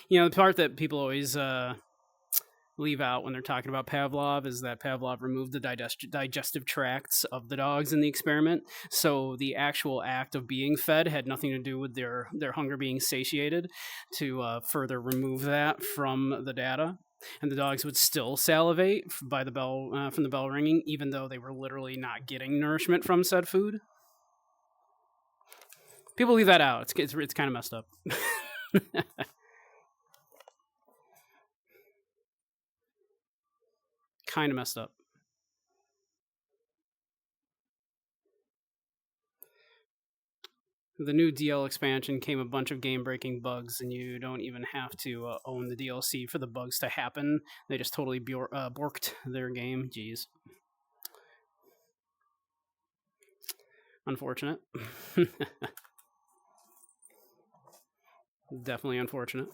You know, the part that people always leave out when they're talking about Pavlov is that Pavlov removed the digestive tracts of the dogs in the experiment. So the actual act of being fed had nothing to do with their hunger being satiated. To further remove that from the data, and the dogs would still salivate by the bell from the bell ringing, even though they were literally not getting nourishment from said food. People leave that out. It's kind of messed up. Kind of messed up. The new DL expansion came a bunch of game-breaking bugs, and you don't even have to own the DLC for the bugs to happen. They just totally borked their game. Jeez. Unfortunate. Definitely unfortunate.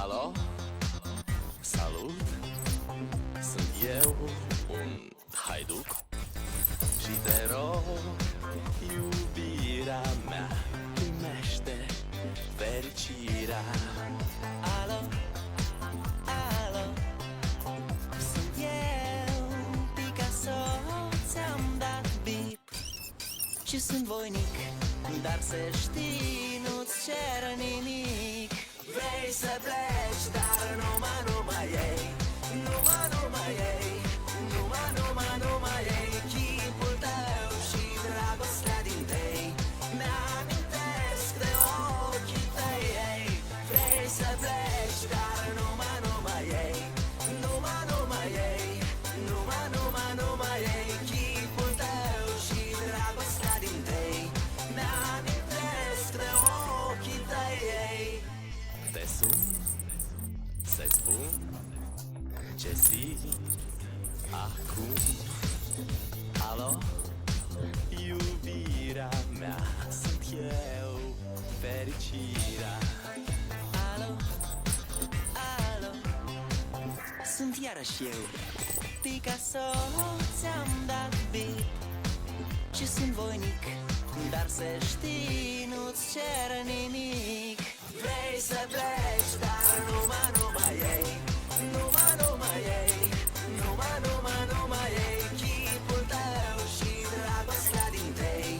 Alo? Salut! Sunt eu, un haiduc și te rog, iubirea mea, primește fericirea. Alo? Alo? Sunt eu, Picasso, ți-am dat bip și sunt voinic, dar să știi, nu-ți cer nimic. Vrei să pleci, dar numai ei, numai ei, numai ei, chipul tău și dragostea din tei, mi-amintesc de ochii tăi, ei. Vrei să pleci, dar numai ei, numai ei, numai ei, chipul tău și dragostea din tei, mi-amintesc de ochii tăi, ei. Te sun, să-ți spun ce simt acum. Alo? Iubirea mea, sunt eu, fericirea. Alo? Alo? Sunt iarăși eu, Picasso, ți-am dat bip și sunt voinic, dar să știi, nu-ți cer nimic. Vrei să pleci, dar numai ei, numai ei, numai ei, chipul tău și dragostea din tei,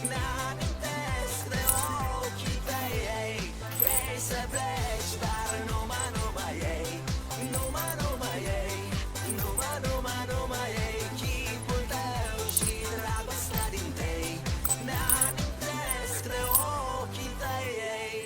mi-amintesc de ochii tăi, ei. Vrei să pleci, dar numai ei, numai ei, numai ei, chipul tău și dragostea din tei, mi-amintesc de ochii tăi, ei.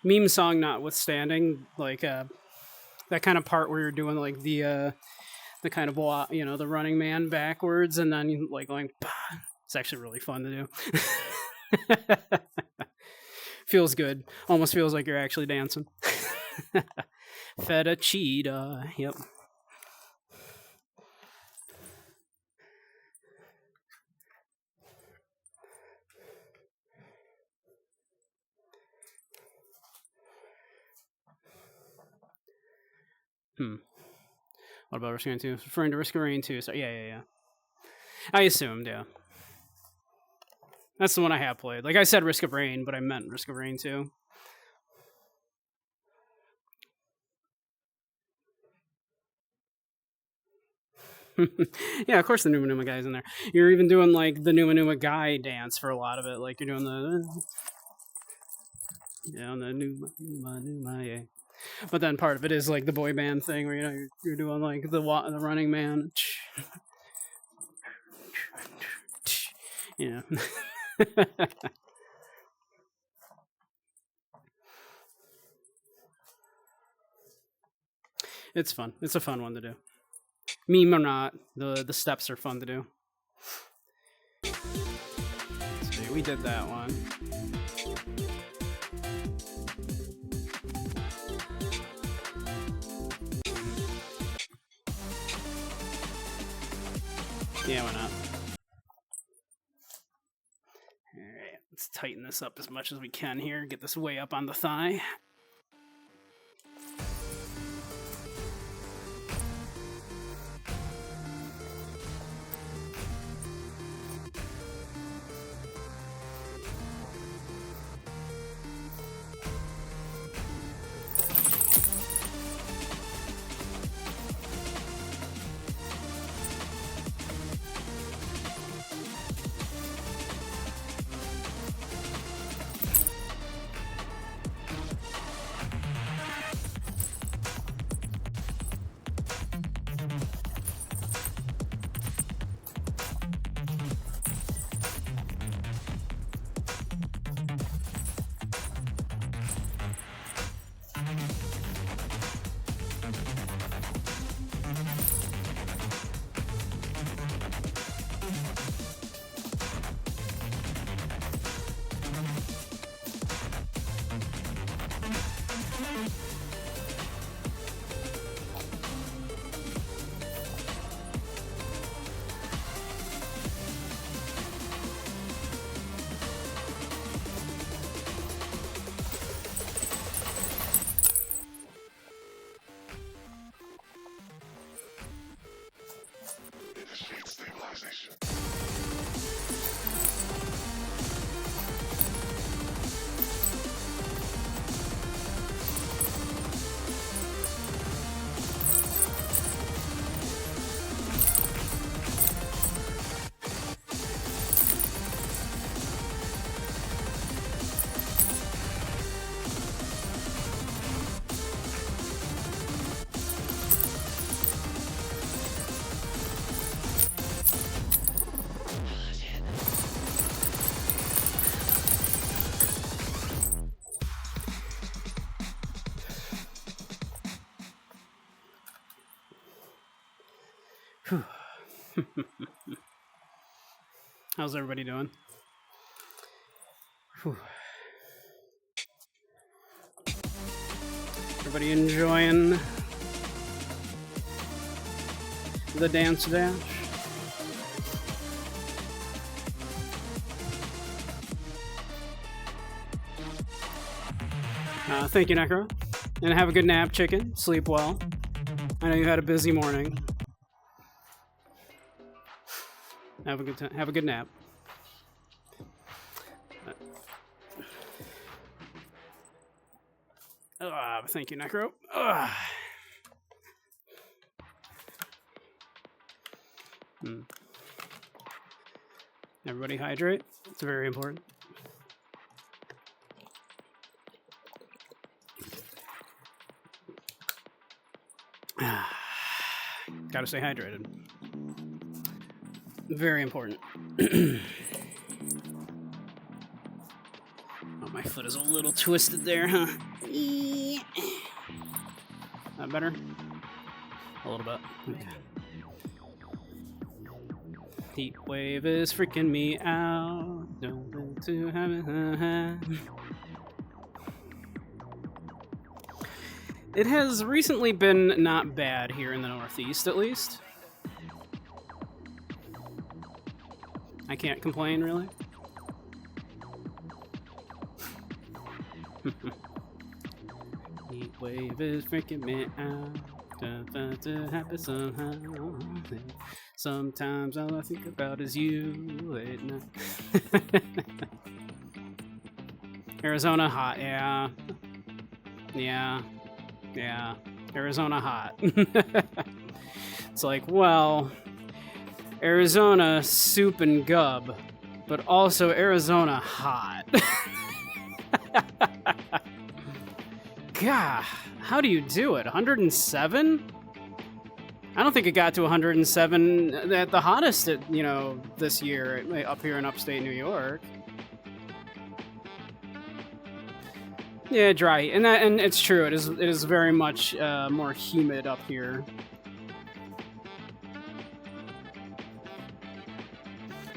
Meme song notwithstanding, like that kind of part where you're doing like the kind of the Running Man backwards and then you like going. Bah, it's actually really fun to do. Feels good. Almost feels like you're actually dancing. Feta cheetah. Yep. What about Risk of Rain 2? Referring to Risk of Rain 2. So yeah. I assumed, yeah. That's the one I have played. Like I said Risk of Rain, but I meant Risk of Rain 2. Yeah, of course the Numa Numa guy's in there. You're even doing like the Numa Numa guy dance for a lot of it. Like you're doing the the Numa, yeah. But then part of it is like the boy band thing where you're doing like the Running Man. Yeah. It's fun. It's a fun one to do. Meme or not, the steps are fun to do. Let's see, we did that one. Yeah, why not? Alright, let's tighten this up as much as we can here. Get this way up on the thigh. How's everybody doing? Whew. Everybody enjoying the dance dash? Thank you, Necro. And have a good nap, chicken. Sleep well. I know you had a busy morning. Have a good time. Have a good nap. Thank you, Necro. Everybody hydrate. It's very important. Gotta stay hydrated. Very important. Oh, my foot is a little twisted there, huh? That better? A little bit. Okay. Heat wave is freaking me out. Don't want to have it. It has recently been not bad here in the Northeast, at least. I can't complain, really. Heat wave is freaking me out. To happen somehow. Sometimes all I think about is you late night. Arizona hot, yeah. Yeah. Yeah. Arizona hot. It's like, well, Arizona soup and gub, but also Arizona hot. God, how do you do it? 107? I don't think it got to 107 at the hottest, this year up here in upstate New York. Yeah, dry, and it's true. It is very much more humid up here.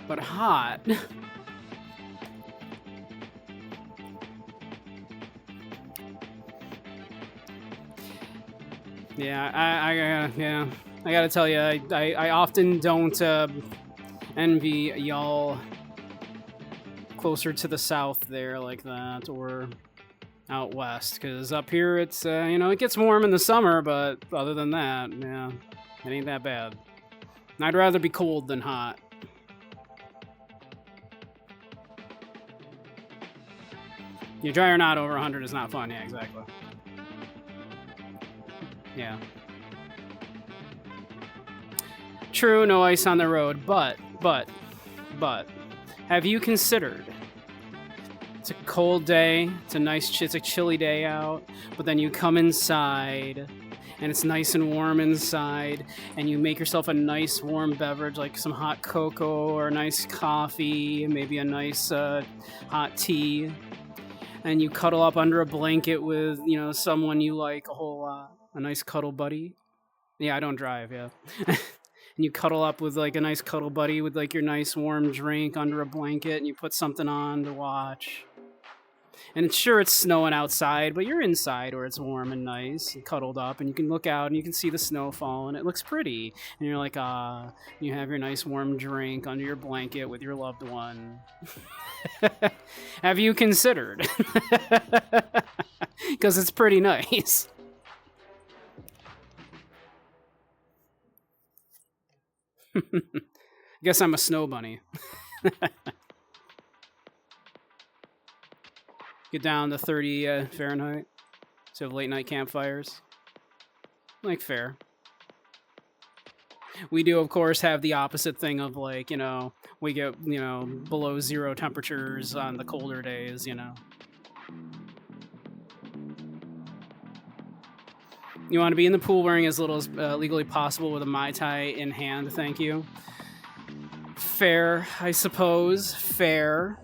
But hot. Yeah, I gotta tell you, I often don't envy y'all closer to the south there like that, or out west, because up here it's, it gets warm in the summer, but other than that, yeah, it ain't that bad. And I'd rather be cold than hot. You dry or not over 100 is not fun, yeah, exactly. Yeah. True, no ice on the road, but, have you considered, it's a cold day, it's a chilly day out, but then you come inside, and it's nice and warm inside, and you make yourself a nice warm beverage, like some hot cocoa, or a nice coffee, maybe a nice hot tea, and you cuddle up under a blanket with, someone you like a whole lot. A nice cuddle buddy. Yeah, I don't drive, yeah. And you cuddle up with, like, a nice cuddle buddy with, like, your nice warm drink under a blanket, and you put something on to watch. And it's snowing outside, but you're inside where it's warm and nice, and cuddled up, and you can look out and you can see the snow falling. It looks pretty. And you're like, you have your nice warm drink under your blanket with your loved one. Have you considered? Because it's pretty nice. Guess I'm a snow bunny. Get down to 30 Fahrenheit. So have late night campfires. Like, fair. We do, of course, have the opposite thing of, like, we get, below 0 temperatures on the colder days, You want to be in the pool wearing as little as legally possible with a Mai Tai in hand, thank you. Fair, I suppose. Fair.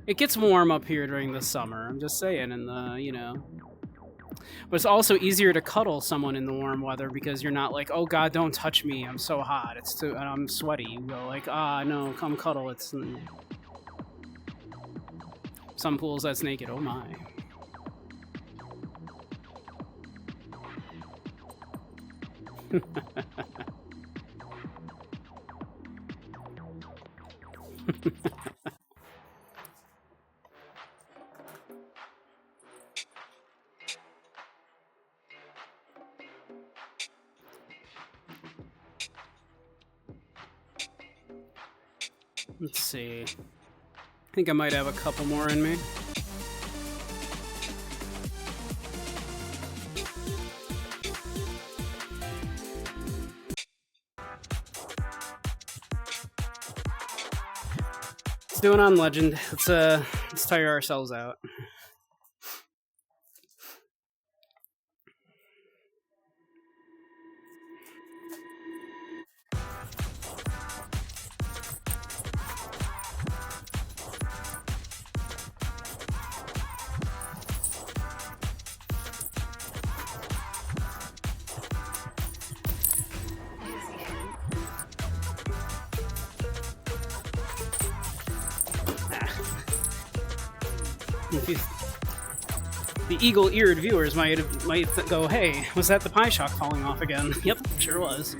It gets warm up here during the summer, I'm just saying, and But it's also easier to cuddle someone in the warm weather because you're not like, oh god, don't touch me, I'm so hot, I'm sweaty. You go like, no, come cuddle, it's... Some pools that's naked, oh my. Let's see. I think I might have a couple more in me. Let's do it on Legend. Let's tire ourselves out. The eagle-eared viewers might go, "Hey, was that the pie shock falling off again?" Yep, sure was.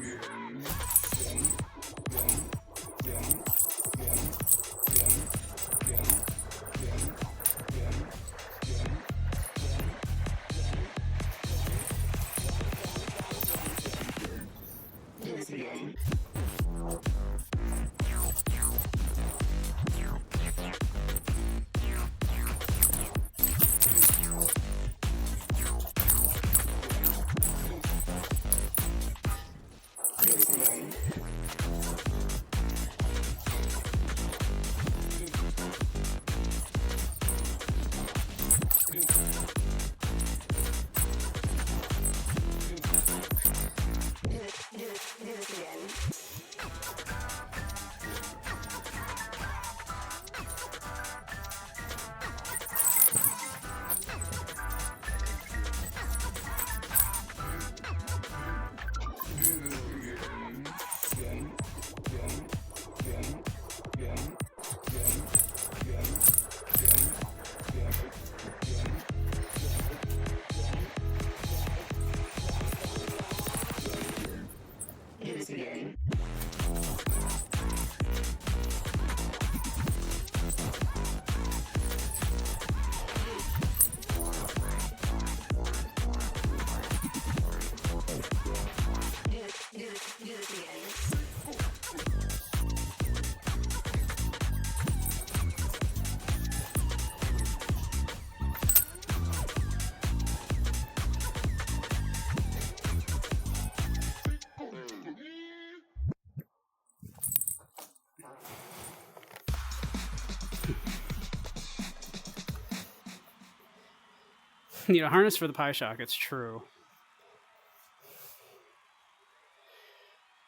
Need a harness for the pie shock. It's true.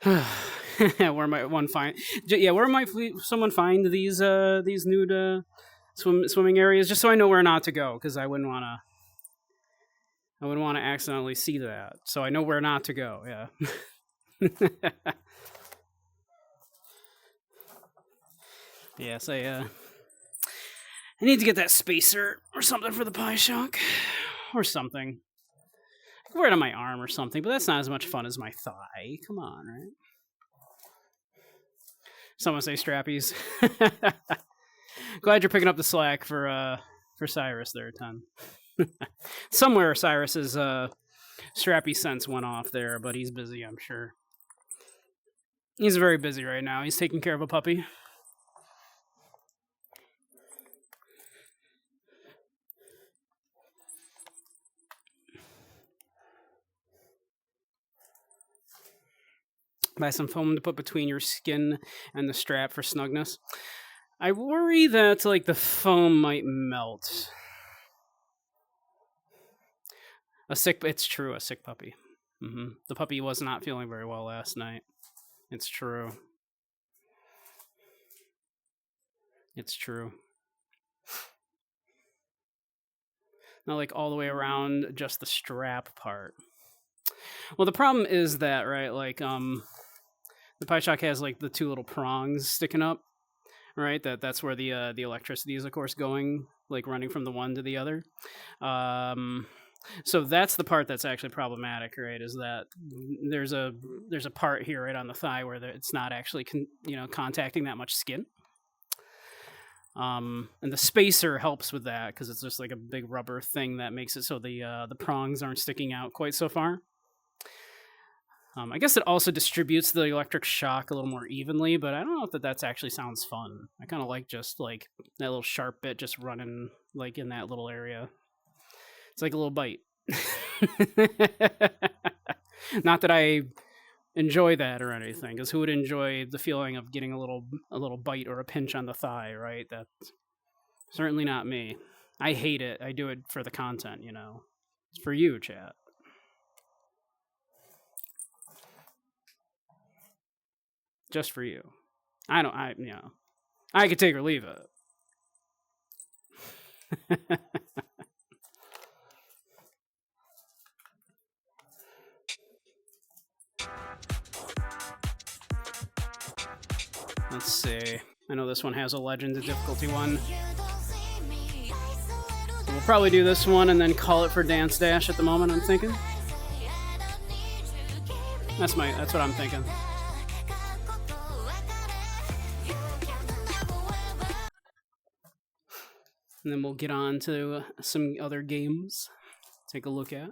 Where might one find? Yeah, where might someone find these nude swimming areas? Just so I know where not to go, because I wouldn't want to accidentally see that. So I know where not to go. Yeah. Yes, I need to get that spacer or something for the pie shock. Or something. I could wear it on my arm or something, but that's not as much fun as my thigh. Come on, right? Someone say strappies. Glad you're picking up the slack for Cyrus there, Ton. Somewhere Cyrus's strappy sense went off there, but he's busy, I'm sure. He's very busy right now. He's taking care of a puppy. Buy some foam to put between your skin and the strap for snugness. I worry that like the foam might melt. It's true, a sick puppy. The puppy was not feeling very well last night. It's true. It's true. Not like all the way around, just the strap part. Well, the problem is that, right, like, the pie shock has like the two little prongs sticking up, right? That's where the electricity is, of course, going, like running from the one to the other. So that's the part that's actually problematic, right? Is that there's a part here right on the thigh where it's not actually contacting that much skin. And the spacer helps with that because it's just like a big rubber thing that makes it so the prongs aren't sticking out quite so far. I guess it also distributes the electric shock a little more evenly, but I don't know if that's actually sounds fun. I kind of like just like that little sharp bit just running like in that little area. It's like a little bite. Not that I enjoy that or anything, because who would enjoy the feeling of getting a little bite or a pinch on the thigh, right? That's certainly not me. I hate it. I do it for the content, It's for you, chat. Just for you. I could take or leave it. Let's see. I know this one has a legend, a difficulty one. Probably do this one and then call it for Dance Dash at the moment, I'm thinking. That's what I'm thinking. And then we'll get on to some other games. Take a look at.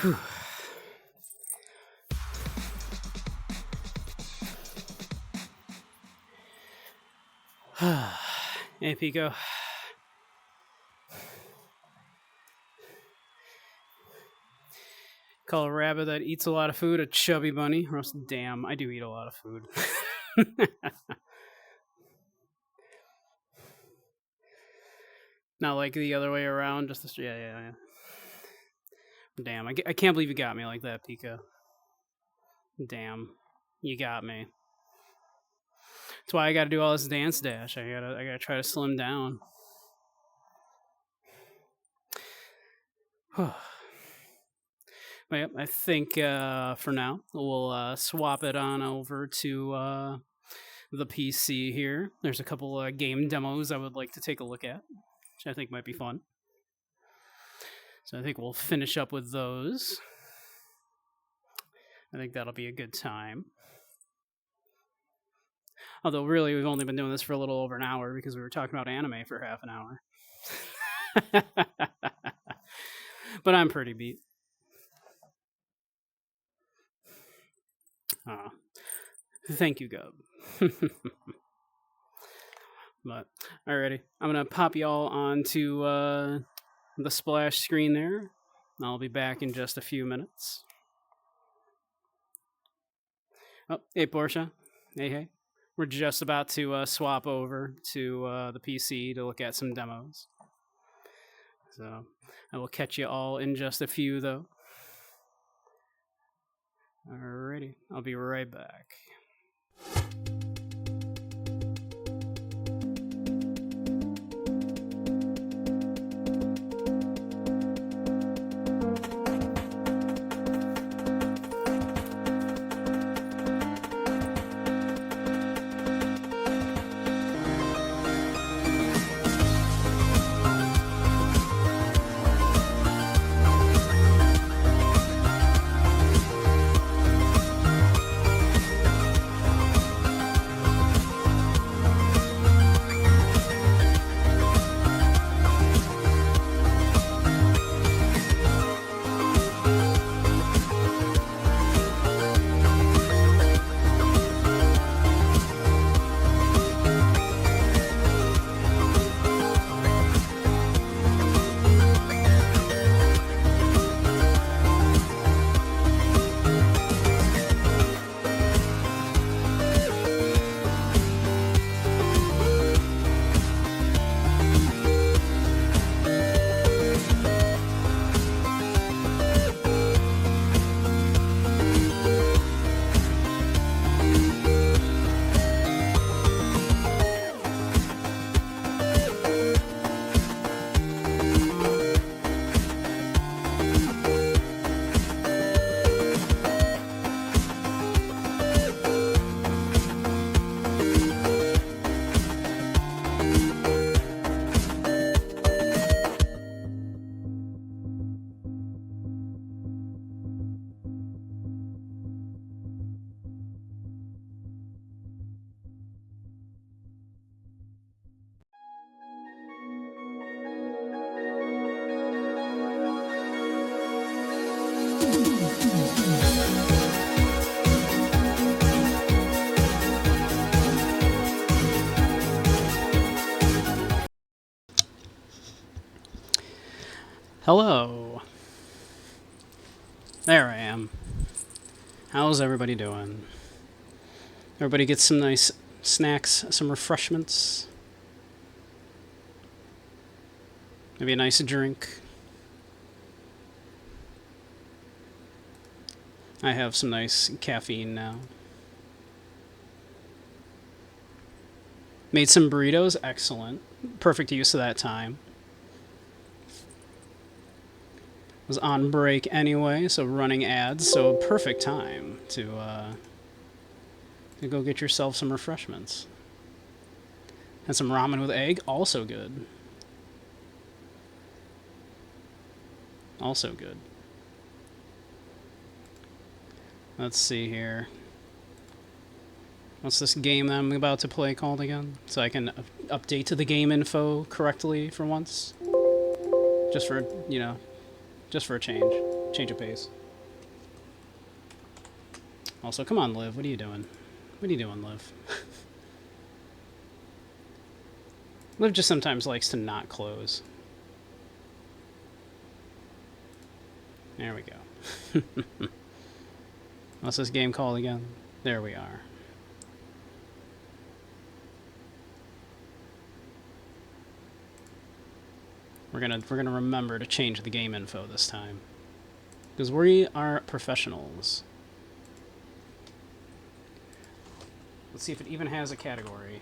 Whew. Hey, Pico. Call a rabbit that eats a lot of food a chubby bunny. Damn, I do eat a lot of food. Not like the other way around. Just this, yeah. Damn, I can't believe you got me like that, Pico. Damn, you got me. That's why I got to do all this Dance Dash. I gotta try to slim down. But yeah, I think for now we'll swap it on over to the PC here. There's a couple game demos I would like to take a look at, which I think might be fun. So I think we'll finish up with those. I think that'll be a good time. Although really we've only been doing this for a little over an hour because we were talking about anime for half an hour. But I'm pretty beat. Thank you, Gub. But alrighty, I'm gonna pop y'all onto the splash screen there. I'll be back in just a few minutes. Oh, hey Portia. Hey. We're just about to swap over to the PC to look at some demos. So I will catch you all in just a few, though. Alrighty, I'll be right back. Hello. There I am. How's everybody doing? Everybody get some nice snacks, some refreshments. Maybe a nice drink. I have some nice caffeine now. Made some burritos, excellent. Perfect use of that time. Was on break anyway, so running ads, so perfect time to go get yourself some refreshments. And some ramen with egg, also good. Also good. Let's see here. What's this game that I'm about to play called again? So I can update to the game info correctly for once. Just for, you know, just for a change. Change of pace. Also, come on, Liv. What are you doing? What are you doing, Liv? Liv just sometimes likes to not close. There we go. What's this game called again? There we are. We're gonna remember to change the game info this time, because we are professionals. Let's see if it even has a category.